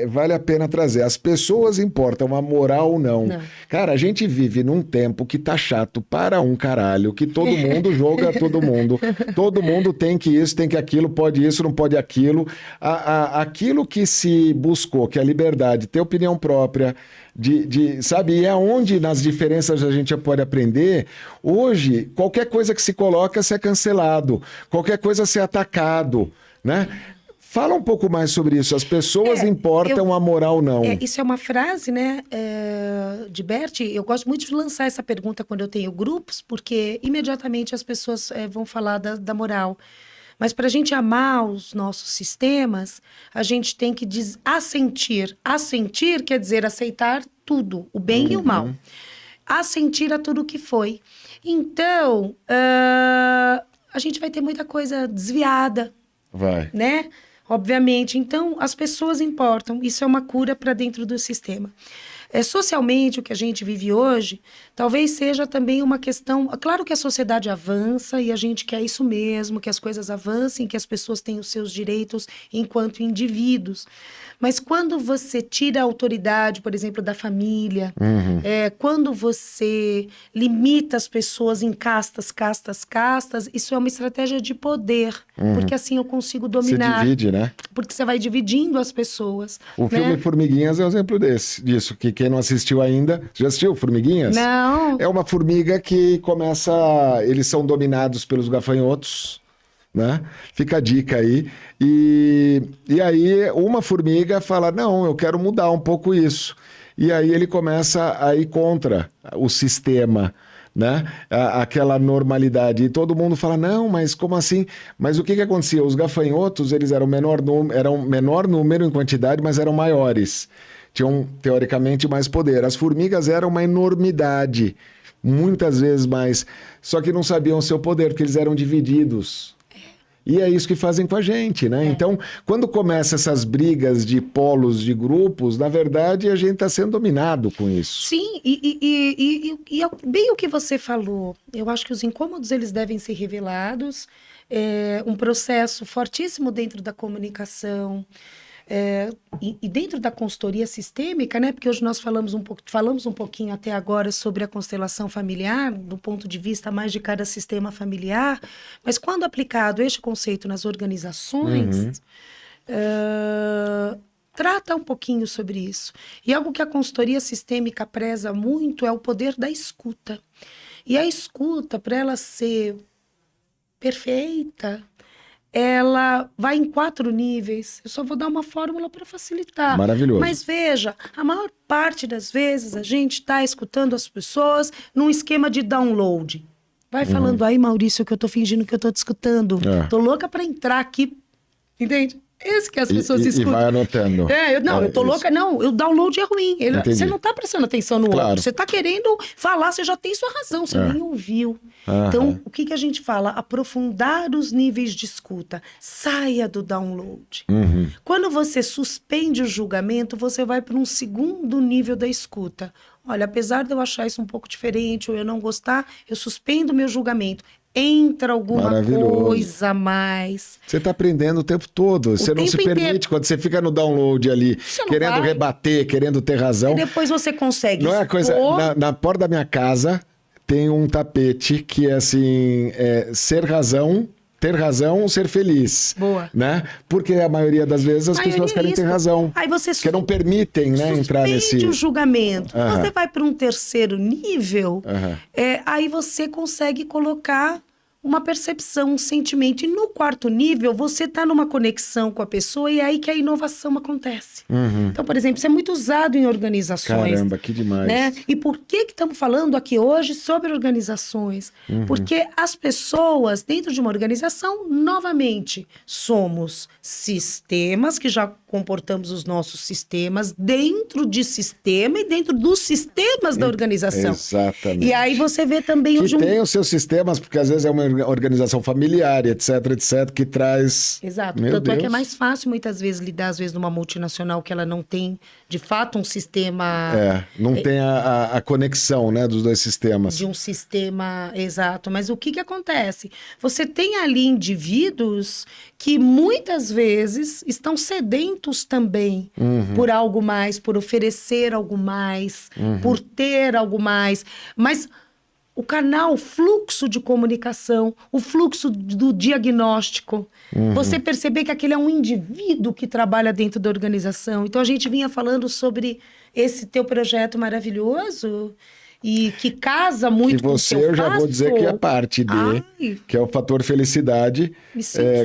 vale a pena trazer. As pessoas importam a moral ou não. Cara, a gente vive num tempo que tá chato para um caralho, que todo mundo joga todo mundo. Todo mundo tem que isso, tem que aquilo, pode isso, não pode aquilo. Aquilo que se buscou, que é a liberdade, ter opinião própria, sabe? E é onde nas diferenças a gente pode aprender. Hoje, qualquer coisa que se coloca, você é cancelado. Qualquer coisa ser atacado, né? Fala um pouco mais sobre isso. As pessoas importam a moral ou não. Isso é uma frase, né, de Bert. Eu gosto muito de lançar essa pergunta quando eu tenho grupos, porque imediatamente as pessoas vão falar da moral. Mas para a gente amar os nossos sistemas, a gente tem que assentir. Assentir quer dizer aceitar tudo, o bem e o mal. Assentir a tudo o que foi. Então, a gente vai ter muita coisa desviada. Vai. Né? Obviamente. Então, as pessoas importam. Isso é uma cura para dentro do sistema. Socialmente, o que a gente vive hoje, talvez seja também uma questão... Claro que a sociedade avança e a gente quer isso mesmo, que as coisas avancem, que as pessoas tenham os seus direitos enquanto indivíduos. Mas quando você tira a autoridade, por exemplo, da família, quando você limita as pessoas em castas, isso é uma estratégia de poder. Porque assim eu consigo dominar. Você divide, né? Porque você vai dividindo as pessoas. O filme Formiguinhas é um exemplo disso, que quem não assistiu ainda... Já assistiu Formiguinhas? Não. É uma formiga que começa... Eles são dominados pelos gafanhotos... né? Fica a dica aí. E aí uma formiga fala, não, eu quero mudar um pouco isso. E aí ele começa a ir contra o sistema, né? Aquela normalidade. E todo mundo fala, não, mas como assim? Mas o que que acontecia? Os gafanhotos, eles eram menor número em quantidade, mas eram maiores. Tinham, teoricamente, mais poder. As formigas eram uma enormidade, muitas vezes mais. Só que não sabiam o seu poder, porque eles eram divididos. E é isso que fazem com a gente, né? Então, quando começam essas brigas de polos, de grupos, na verdade, a gente está sendo dominado com isso. Sim, bem o que você falou. Eu acho que os incômodos, eles devem ser revelados. É um processo fortíssimo dentro da comunicação. E dentro da consultoria sistêmica, né? Porque hoje nós falamos um pouquinho até agora sobre a constelação familiar, do ponto de vista mais de cada sistema familiar, mas quando aplicado este conceito nas organizações, trata um pouquinho sobre isso. E algo que a consultoria sistêmica preza muito é o poder da escuta. E a escuta, para ela ser perfeita, ela vai em 4 níveis. Eu só vou dar uma fórmula para facilitar. Maravilhoso. Mas veja, a maior parte das vezes a gente está escutando as pessoas num esquema de download. Vai falando aí, Maurício, que eu tô fingindo que eu tô te escutando. Tô louca para entrar aqui. Entende? Esse que as pessoas escutam. E vai anotando. Eu tô louca. Não, o download é ruim. Você não tá prestando atenção no outro. Você tá querendo falar, você já tem sua razão, você nem ouviu. Então, o que a gente fala? Aprofundar os níveis de escuta. Saia do download. Quando você suspende o julgamento, você vai para um segundo nível da escuta. Olha, apesar de eu achar isso um pouco diferente ou eu não gostar, eu suspendo o meu julgamento. Entra alguma coisa a mais. Você está aprendendo o tempo todo. Você não se permite, quando você fica no download ali, querendo rebater, querendo ter razão. E depois você consegue. Não é coisa. Na porta da minha casa tem um tapete que é assim: ter razão, ser feliz. Boa. Né? Porque a maioria das vezes as pessoas querem ter razão. Aí você que não permitem, né, entrar nesse... Suspende o julgamento. Você vai para um terceiro nível, aí você consegue colocar uma percepção, um sentimento. E no 4º nível, você está numa conexão com a pessoa e é aí que a inovação acontece. Então, por exemplo, isso é muito usado em organizações. Caramba, que demais. Né? E por que estamos falando aqui hoje sobre organizações? Porque as pessoas, dentro de uma organização, novamente, somos sistemas, que já comportamos os nossos sistemas dentro de sistema e dentro dos sistemas da organização. Exatamente. E aí você vê também... Que tem os seus sistemas, porque às vezes é uma organização familiar, etc, que traz... Exato. Meu Tanto Deus. é que é mais fácil, muitas vezes, lidar, às vezes, numa multinacional que ela não tem, de fato, um sistema... Não tem a conexão, né, dos dois sistemas. De um sistema, exato. Mas o que acontece? Você tem ali indivíduos que muitas vezes estão sedentos também por algo mais, por oferecer algo mais, por ter algo mais. Mas o canal, o fluxo de comunicação, o fluxo do diagnóstico, você perceber que aquele é um indivíduo que trabalha dentro da organização. Então, a gente vinha falando sobre esse teu projeto maravilhoso e que casa muito com o seu eu já vou dizer que é parte que é o fator felicidade,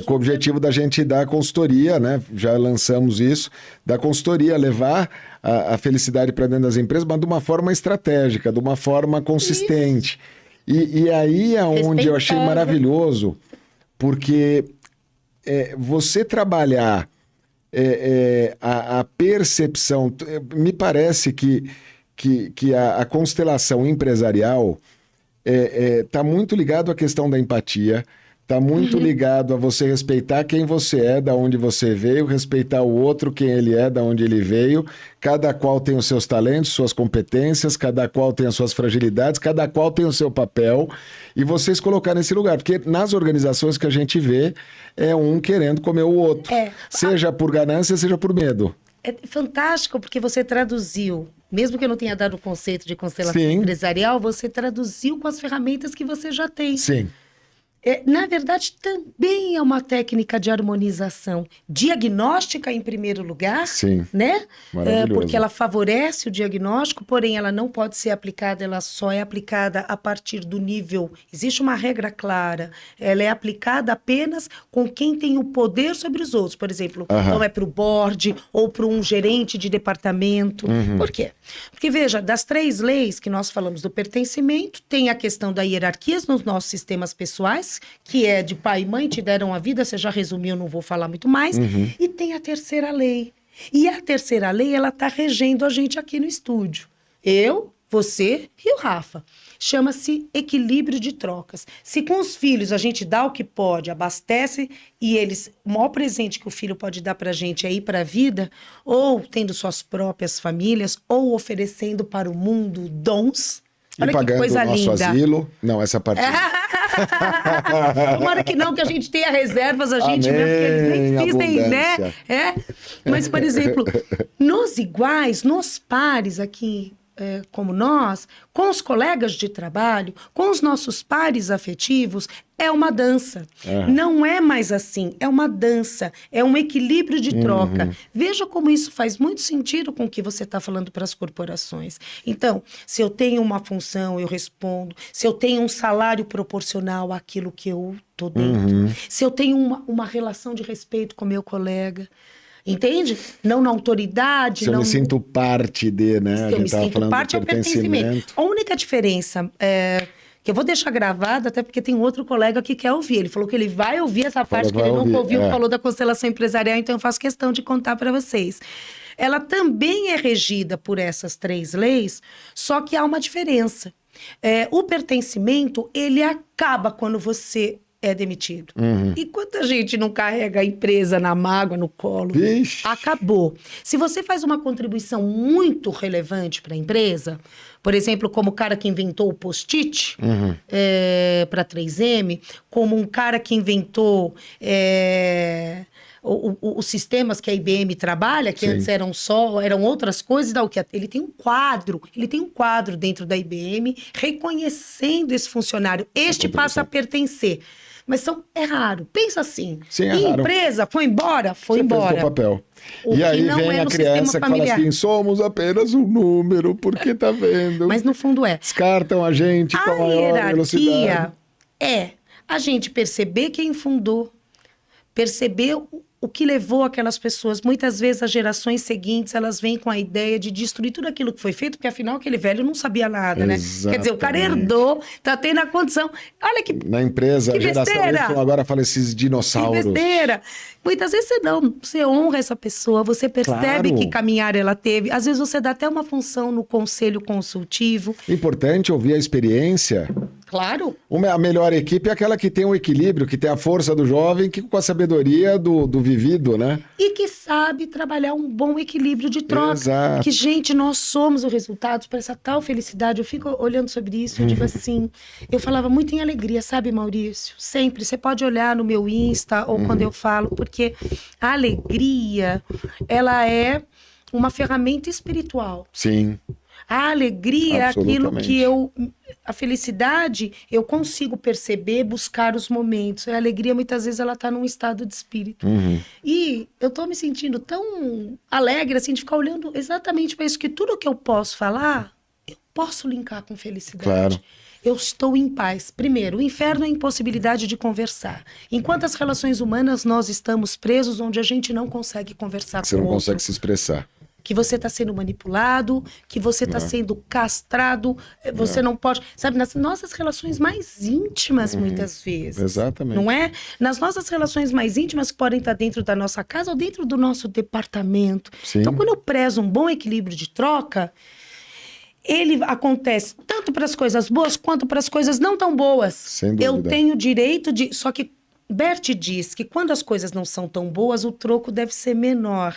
com o objetivo da gente dar consultoria, né? Já lançamos isso, da consultoria, levar a felicidade para dentro das empresas, mas de uma forma estratégica, de uma forma consistente. E aí é onde eu achei maravilhoso, porque você trabalhar a percepção, me parece que a constelação empresarial está muito ligado à questão da empatia, está muito ligado a você respeitar quem você é, da onde você veio, respeitar o outro, quem ele é, da onde ele veio. Cada qual tem os seus talentos, suas competências, cada qual tem as suas fragilidades, cada qual tem o seu papel, e vocês colocar nesse lugar. Porque nas organizações que a gente vê, é um querendo comer o outro. Seja por ganância, seja por medo. É fantástico, porque você traduziu, mesmo que eu não tenha dado o conceito de constelação empresarial, você traduziu com as ferramentas que você já tem. Sim. Na verdade, também é uma técnica de harmonização diagnóstica em primeiro lugar, Sim, né? maravilhoso. Porque ela favorece o diagnóstico, porém ela não pode ser aplicada, ela só é aplicada a partir do nível. Existe uma regra clara, ela é aplicada apenas com quem tem o poder sobre os outros. Por exemplo, então é para o board ou para um gerente de departamento. Por quê? Porque, veja, das 3 leis que nós falamos do pertencimento, tem a questão da hierarquia nos nossos sistemas pessoais, que é de pai e mãe te deram a vida, você já resumiu, não vou falar muito mais. E tem a terceira lei. E a terceira lei, ela está regendo a gente aqui no estúdio. Eu, você e o Rafa. Chama-se equilíbrio de trocas. Se com os filhos a gente dá o que pode, abastece, e eles, o maior presente que o filho pode dar para a gente é ir para a vida, ou tendo suas próprias famílias, ou oferecendo para o mundo dons. Olha e pagando que coisa o nosso linda. asilo. Não, essa parte. Tomara que não, que a gente tenha reservas, a gente Amém, mesmo, porque eles nem existem, né? abundância. Mas, por exemplo, nos iguais, nos pares aqui, como nós, com os colegas de trabalho, com os nossos pares afetivos, é uma dança. Não é mais assim, é uma dança, é um equilíbrio de troca. Veja como isso faz muito sentido com o que você está falando para as corporações. Então, se eu tenho uma função, eu respondo. Se eu tenho um salário proporcional àquilo que eu estou dentro. Se eu tenho uma relação de respeito com meu colega. Entende? Não na autoridade. Se eu não me sinto parte de, né? Se eu me sinto parte, é o pertencimento. A única diferença que eu vou deixar gravado, até porque tem um outro colega que quer ouvir. Ele falou que ele vai ouvir essa parte que ele nunca ouviu, falou da constelação empresarial, então eu faço questão de contar para vocês. Ela também é regida por essas 3 leis, só que há uma diferença. O pertencimento, ele acaba quando você é demitido. E quanta gente não carrega a empresa na mágoa, no colo? Vixe. Acabou. Se você faz uma contribuição muito relevante para a empresa, por exemplo, como o cara que inventou o post-it para 3M, como um cara que inventou os sistemas que a IBM trabalha, que antes eram outras coisas, ele tem um quadro dentro da IBM reconhecendo esse funcionário. Este passa a pertencer. Mas é raro. Pensa assim. Sim, é raro. Empresa, foi embora? Foi Você embora. fez o papel. O E que aí não vem é a no criança sistema que fala familiar. assim, somos apenas um número, porque tá vendo? Mas no fundo é. Descartam a gente com a maior hierarquia velocidade. é a gente perceber quem fundou, perceber o que levou aquelas pessoas. Muitas vezes as gerações seguintes, elas vêm com a ideia de destruir tudo aquilo que foi feito, porque afinal aquele velho não sabia nada, né? Quer dizer, o cara herdou, tá tendo a condição. Olha que Na empresa, que a geração besteira! Y agora fala esses dinossauros. Que besteira! Muitas vezes você honra essa pessoa, você percebe Claro. que caminhar ela teve. Às vezes você dá até uma função no conselho consultivo. Importante ouvir a experiência. Claro. A melhor equipe é aquela que tem um equilíbrio, que tem a força do jovem, que com a sabedoria do vivido, né? E que sabe trabalhar um bom equilíbrio de troca. Exato. Que, gente, nós somos o resultado para essa tal felicidade. Eu fico olhando sobre isso, eu digo assim, eu falava muito em alegria, sabe, Maurício? Sempre. Você pode olhar no meu Insta ou quando eu falo, porque a alegria, ela é uma ferramenta espiritual. Sim. A alegria é aquilo Absolutamente. que a felicidade, eu consigo perceber, buscar os momentos. A alegria, muitas vezes, ela tá num estado de espírito. E eu tô me sentindo tão alegre, assim, de ficar olhando exatamente para isso, que tudo que eu posso falar, eu posso linkar com felicidade. Claro. Eu estou em paz. Primeiro, o inferno é a impossibilidade de conversar. Enquanto as relações humanas, nós estamos presos onde a gente não consegue conversar Você com o não outro. consegue se expressar. Que você está sendo manipulado, que você está sendo castrado, você não pode... Sabe, nas nossas relações mais íntimas, muitas vezes. Exatamente. Não é? Nas nossas relações mais íntimas, que podem estar dentro da nossa casa ou dentro do nosso departamento. Sim. Então, quando eu prezo um bom equilíbrio de troca, ele acontece tanto para as coisas boas quanto para as coisas não tão boas. Sem dúvida. Eu tenho direito de... Só que Bert diz que quando as coisas não são tão boas, o troco deve ser menor.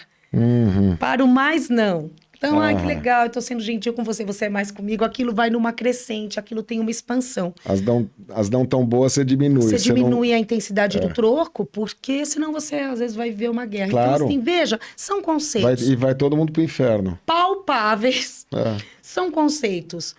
Para o mais, não. Então, ai, que legal, eu tô sendo gentil com você, você é mais comigo. Aquilo vai numa crescente, aquilo tem uma expansão. As não tão boas você diminui. Você não- diminui a intensidade do troco, porque senão você, às vezes, vai ver uma guerra. Claro. Então, assim, veja, são conceitos vai todo mundo pro inferno. palpáveis. É. São conceitos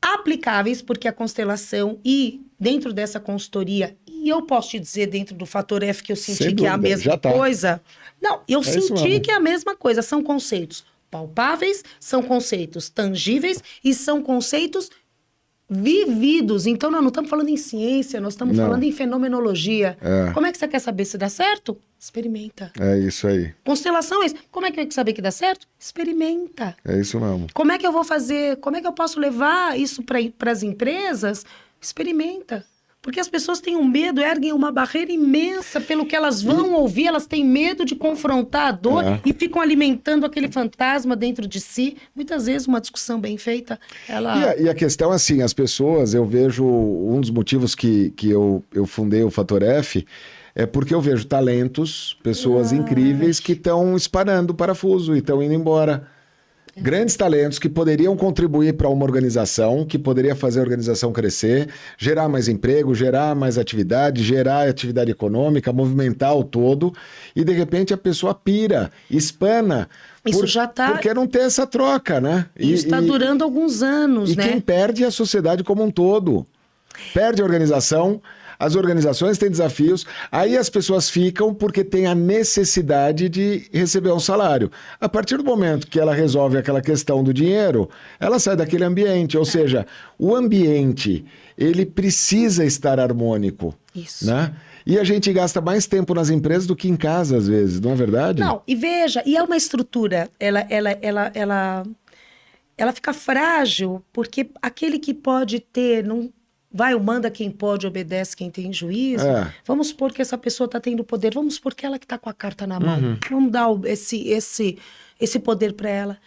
aplicáveis, porque a constelação e dentro dessa consultoria e E eu posso te dizer, dentro do fator F, que eu senti Sem que é a dúvida, já mesma tá. coisa. Não, eu isso senti mesmo. que é a mesma coisa. São conceitos palpáveis, são conceitos tangíveis e são conceitos vividos. Então, nós não estamos falando em ciência, nós estamos Não. falando em fenomenologia. É. Como é que você quer saber se dá certo? Experimenta. É isso aí. Constelações, como é que eu quero saber que dá certo? Experimenta. É isso mesmo. Como é que eu vou fazer? Como é que eu posso levar isso para as empresas? Experimenta. Porque as pessoas têm um medo, erguem uma barreira imensa pelo que elas vão ouvir, elas têm medo de confrontar a dor e ficam alimentando aquele fantasma dentro de si. Muitas vezes uma discussão bem feita, ela... E a questão, assim, as pessoas, eu vejo um dos motivos que eu fundei o Fator F é porque eu vejo talentos, pessoas incríveis que estão esparando o parafuso e estão indo embora. Grandes talentos que poderiam contribuir para uma organização, que poderia fazer a organização crescer, gerar mais emprego, gerar mais atividade, gerar atividade econômica, movimentar o todo, e de repente a pessoa pira, espana. Isso já tá... Porque não tem essa troca, né? Isso está durando alguns anos, né? Quem perde é a sociedade como um todo. Perde a organização, as organizações têm desafios, aí as pessoas ficam porque tem a necessidade de receber um salário. A partir do momento que ela resolve aquela questão do dinheiro, ela sai daquele ambiente. Ou seja, o ambiente, ele precisa estar harmônico. Isso. Né? E a gente gasta mais tempo nas empresas do que em casa, às vezes, não é verdade? Não, e veja, e é uma estrutura, ela fica frágil, porque aquele que pode ter... Não, vai, o manda quem pode, obedece quem tem juízo. Vamos supor que essa pessoa está tendo poder. Vamos supor que ela que está com a carta na mão. Vamos dar esse poder para ela.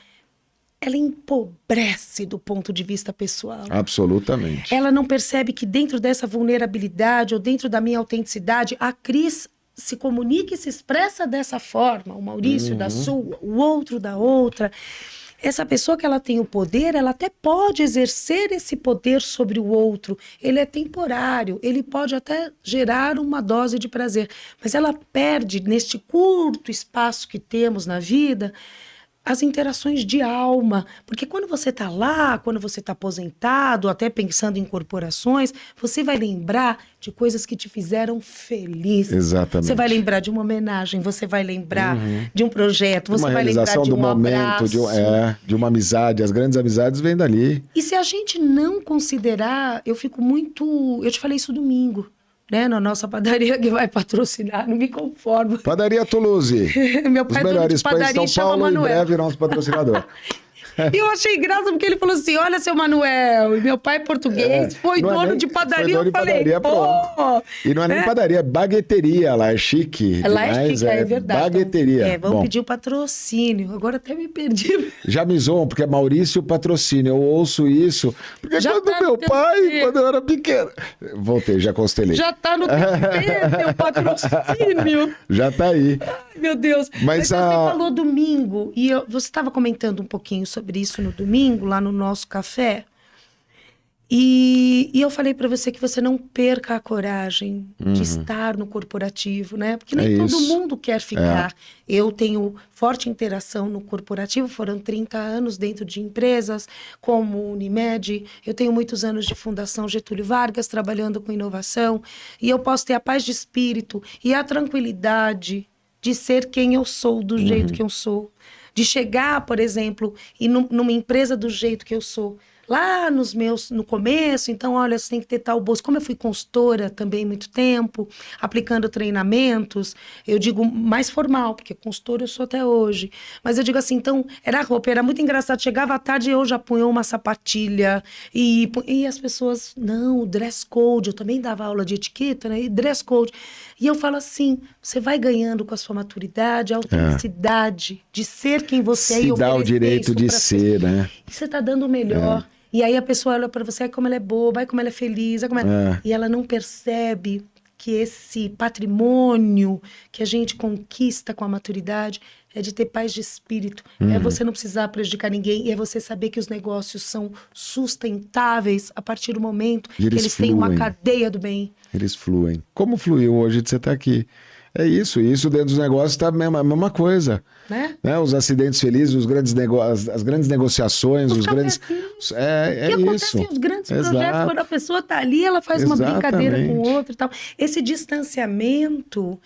Ela empobrece do ponto de vista pessoal. Absolutamente. Ela não percebe que dentro dessa vulnerabilidade ou dentro da minha autenticidade, a Cris se comunica e se expressa dessa forma. O Maurício da sua, o outro da outra. Essa pessoa que ela tem o poder, ela até pode exercer esse poder sobre o outro. Ele é temporário, ele pode até gerar uma dose de prazer. Mas ela perde, neste curto espaço que temos na vida, as interações de alma. Porque quando você está lá, quando você está aposentado, até pensando em corporações, você vai lembrar de coisas que te fizeram feliz. Exatamente. Você vai lembrar de uma homenagem, você vai lembrar de um projeto, você vai lembrar de um abraço. De uma amizade. As grandes amizades vêm dali. E se a gente não considerar, eu fico muito... Eu te falei isso domingo, né? Na nossa padaria que vai patrocinar, não me conformo. Padaria Toulouse. Meu pai Os melhores pães de São Paulo, em breve, nosso patrocinador. E eu achei graça porque ele falou assim, olha, seu Manuel, e meu pai é português, foi dono de padaria, eu falei, pô... E não é nem padaria, é bagueteria lá, é chique. Lá é chique, é verdade. Bagueteria. Vamos pedir o patrocínio, agora até me perdi. Já me zoam, porque é Maurício Patrocínio, eu ouço isso, porque já quando meu pai, quando eu era pequeno... Voltei, já constelei. Já tá no teu patrocínio. Já tá aí. Ai, meu Deus. Mas você falou domingo, e você estava comentando um pouquinho sobre isso no domingo, lá no nosso café. E eu falei para você que você não perca a coragem de estar no corporativo, né? Porque nem todo mundo quer ficar. Eu tenho forte interação no corporativo, foram 30 anos dentro de empresas como Unimed. Eu tenho muitos anos de Fundação Getúlio Vargas, trabalhando com inovação. E eu posso ter a paz de espírito e a tranquilidade de ser quem eu sou, do jeito que eu sou. De chegar, por exemplo, e numa empresa do jeito que eu sou. Lá no começo, então, olha, você tem que ter tal bolsa. Como eu fui consultora também muito tempo, aplicando treinamentos, eu digo mais formal, porque consultora eu sou até hoje. Mas eu digo assim, então, era roupa, era muito engraçado. Chegava à tarde e eu já punha uma sapatilha. E as pessoas, não, o dress code. Eu também dava aula de etiqueta, né? E dress code. E eu falo assim, você vai ganhando com a sua maturidade, a autenticidade de ser quem você é. Se dá o direito de ser, né? E você tá dando o melhor. E aí a pessoa olha para você, como ela é boa, como ela é feliz, como e ela não percebe que esse patrimônio que a gente conquista com a maturidade é de ter paz de espírito, é você não precisar prejudicar ninguém, e é você saber que os negócios são sustentáveis a partir do momento que eles têm uma cadeia do bem. Eles fluem. Como fluiu hoje de você estar aqui? É isso. E isso dentro dos negócios está a mesma coisa. Né? Os acidentes felizes, os grandes as grandes negociações, os grandes... É que isso. acontecem os grandes projetos, Exato. quando a pessoa está ali, ela faz uma brincadeira com o Exatamente. outro e tal. Esse distanciamento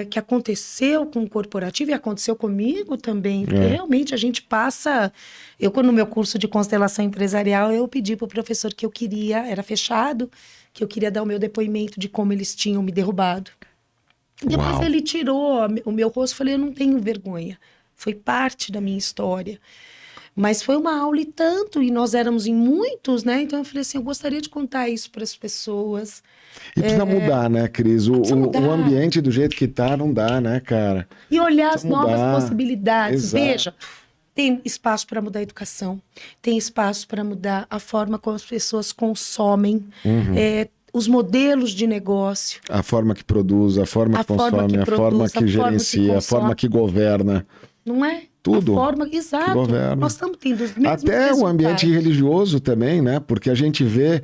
que aconteceu com o corporativo e aconteceu comigo também, porque realmente a gente passa... Eu, no meu curso de constelação empresarial, eu pedi para o professor que eu queria, era fechado, que eu queria dar o meu depoimento de como eles tinham me derrubado. Depois Uau. ele tirou o meu rosto, falei, eu não tenho vergonha. Foi parte da minha história. Mas foi uma aula e tanto, e nós éramos em muitos, né? Então eu falei assim, eu gostaria de contar isso para as pessoas. E precisa mudar, né, Cris? O ambiente do jeito que tá, não dá, né, cara? E olhar Precisa as novas mudar. possibilidades. Exato. Veja, tem espaço para mudar a educação, tem espaço para mudar a forma como as pessoas consomem, os modelos de negócio. A forma que produz, a forma que consome, a forma que gerencia, a forma que governa. Não é? Tudo. A forma, exato. Governa. Nós estamos tendo os mesmos Até resultados. o ambiente religioso também, né? Porque a gente vê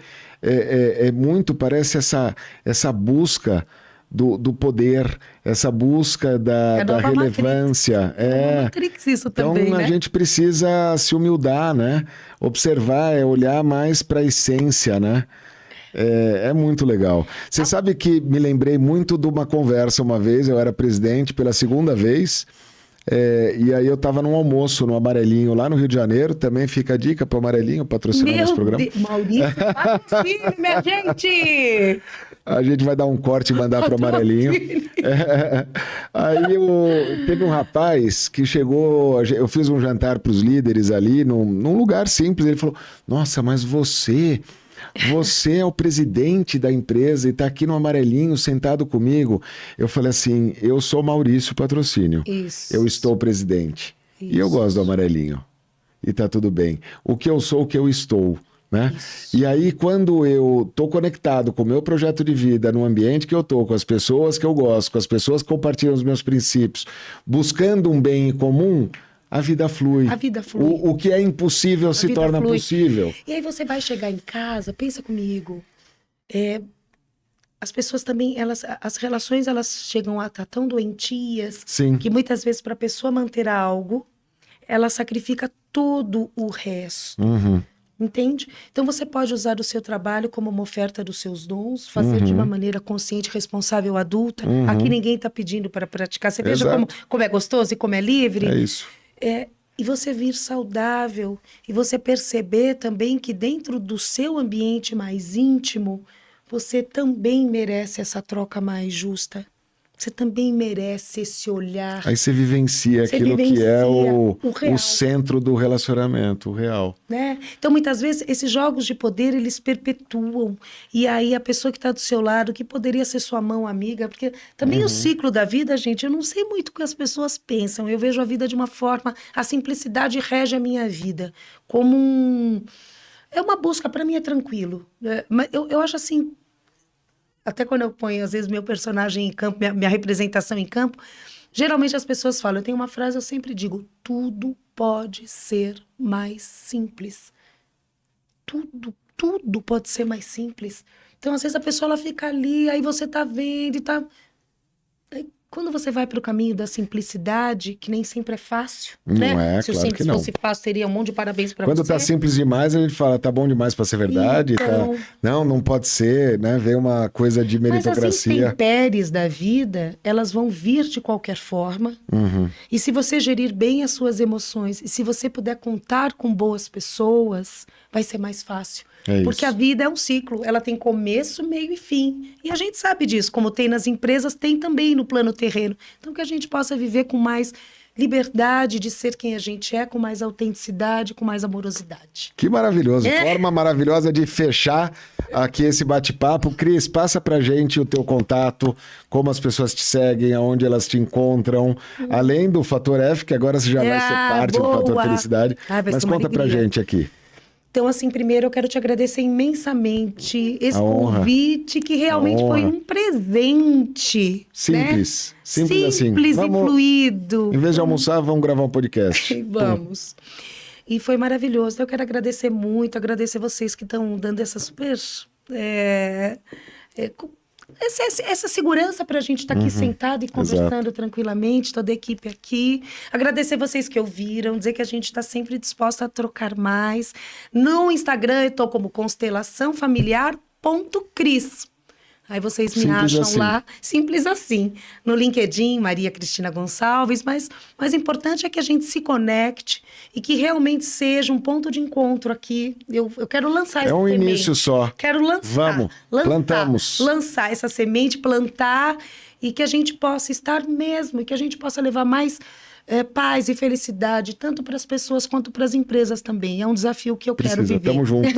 muito, parece essa busca do poder, essa busca da relevância. É uma Matrix isso então também, né? a gente precisa se humildar, né? Observar, olhar mais para a essência, né? É muito legal. Você sabe que me lembrei muito de uma conversa uma vez, eu era presidente pela segunda vez, e aí eu estava num almoço no Amarelinho, lá no Rio de Janeiro, também fica a dica para o Amarelinho patrocinar nosso programa. Maurício, patrocínio, minha gente! A gente vai dar um corte e mandar para o Amarelinho. Aí teve um rapaz que chegou, eu fiz um jantar para os líderes ali, num lugar simples, ele falou, nossa, mas você é o presidente da empresa e está aqui no Amarelinho sentado comigo. Eu falei assim, eu sou Maurício Patrocínio. Isso. Eu estou presidente. Isso. E eu gosto do Amarelinho. E tá tudo bem. O que eu sou, o que eu estou. Né? E aí, quando eu estou conectado com o meu projeto de vida, no ambiente que eu estou, com as pessoas que eu gosto, com as pessoas que compartilham os meus princípios, buscando um bem em comum, a vida flui. A vida flui. O que é impossível se torna possível. E aí você vai chegar em casa, pensa comigo, as pessoas também, as relações, elas chegam a estar tão doentias, Sim. que muitas vezes para a pessoa manter algo, ela sacrifica todo o resto. Entende? Então você pode usar o seu trabalho como uma oferta dos seus dons, fazer de uma maneira consciente, responsável, adulta. Aqui ninguém está pedindo para praticar. Você veja como é gostoso e como é livre. É isso. E você vir saudável. E você perceber também que dentro do seu ambiente mais íntimo, você também merece essa troca mais justa. Você também merece esse olhar. Aí você vivencia aquilo que é o centro do relacionamento, o real. Né? Então, muitas vezes, esses jogos de poder, eles perpetuam. E aí, a pessoa que está do seu lado, que poderia ser sua mão amiga, porque também o ciclo da vida, gente, eu não sei muito o que as pessoas pensam. Eu vejo a vida de uma forma... A simplicidade rege a minha vida. Como é uma busca, para mim é tranquilo. Mas eu acho assim... Até quando eu ponho, às vezes, meu personagem em campo, minha representação em campo, geralmente as pessoas falam, eu tenho uma frase, eu sempre digo, tudo pode ser mais simples. Tudo pode ser mais simples. Então, às vezes, a pessoa ela fica ali, aí você tá vendo e tá... Aí, quando você vai para o caminho da simplicidade, que nem sempre é fácil, não né? É, Se claro o que simples não. fosse fácil, teria um monte de parabéns para você. Quando tá simples demais, a gente fala, tá bom demais para ser verdade. Então... Tá... Não pode ser, né? Ver uma coisa de meritocracia. Mas as intempéries da vida, elas vão vir de qualquer forma. E se você gerir bem as suas emoções, e se você puder contar com boas pessoas, vai ser mais fácil. Porque a vida é um ciclo, ela tem começo, meio e fim. E a gente sabe disso, como tem nas empresas, tem também no plano terreno. Então que a gente possa viver com mais liberdade de ser quem a gente é, com mais autenticidade, com mais amorosidade. Que maravilhoso, forma maravilhosa de fechar aqui esse bate-papo. Cris, passa pra gente o teu contato, como as pessoas te seguem, aonde elas te encontram, além do Fator F, que agora você já vai ser parte do Fator Felicidade, mas conta pra gente aqui. Então, assim, primeiro eu quero te agradecer imensamente esse convite, que realmente foi um presente. Simples, né? simples assim. Simples e fluido. Em vez de almoçar, vamos gravar um podcast. Vamos. E foi maravilhoso. Eu quero agradecer muito, agradecer vocês que estão dando essa super... essa segurança para a gente estar aqui sentado e conversando tranquilamente, toda a equipe aqui. Agradecer vocês que ouviram, dizer que a gente está sempre disposta a trocar mais. No Instagram eu estou como constelaçãofamiliar.cris. Aí vocês me acham lá, simples assim. No LinkedIn, Maria Cristina Gonçalves, mas o mais importante é que a gente se conecte e que realmente seja um ponto de encontro aqui. Eu quero lançar essa semente. É um início só. Quero lançar. Plantamos. Lançar essa semente, plantar e que a gente possa estar mesmo, e que a gente possa levar mais paz e felicidade, tanto para as pessoas quanto para as empresas também. É um desafio que eu quero viver. Tamo junto.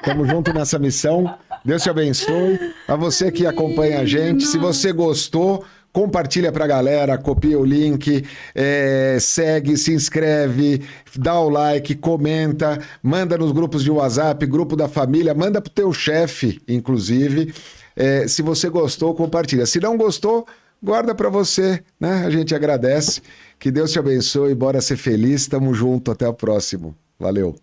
Tamo junto nessa missão. Deus te abençoe. A você que acompanha a gente. Se você gostou, compartilha pra galera, copia o link, segue, se inscreve, dá o like, comenta, manda nos grupos de WhatsApp, grupo da família, manda pro teu chefe, inclusive. Se você gostou, compartilha. Se não gostou, guarda pra você, né? A gente agradece. Que Deus te abençoe, bora ser feliz. Tamo junto, até o próximo. Valeu.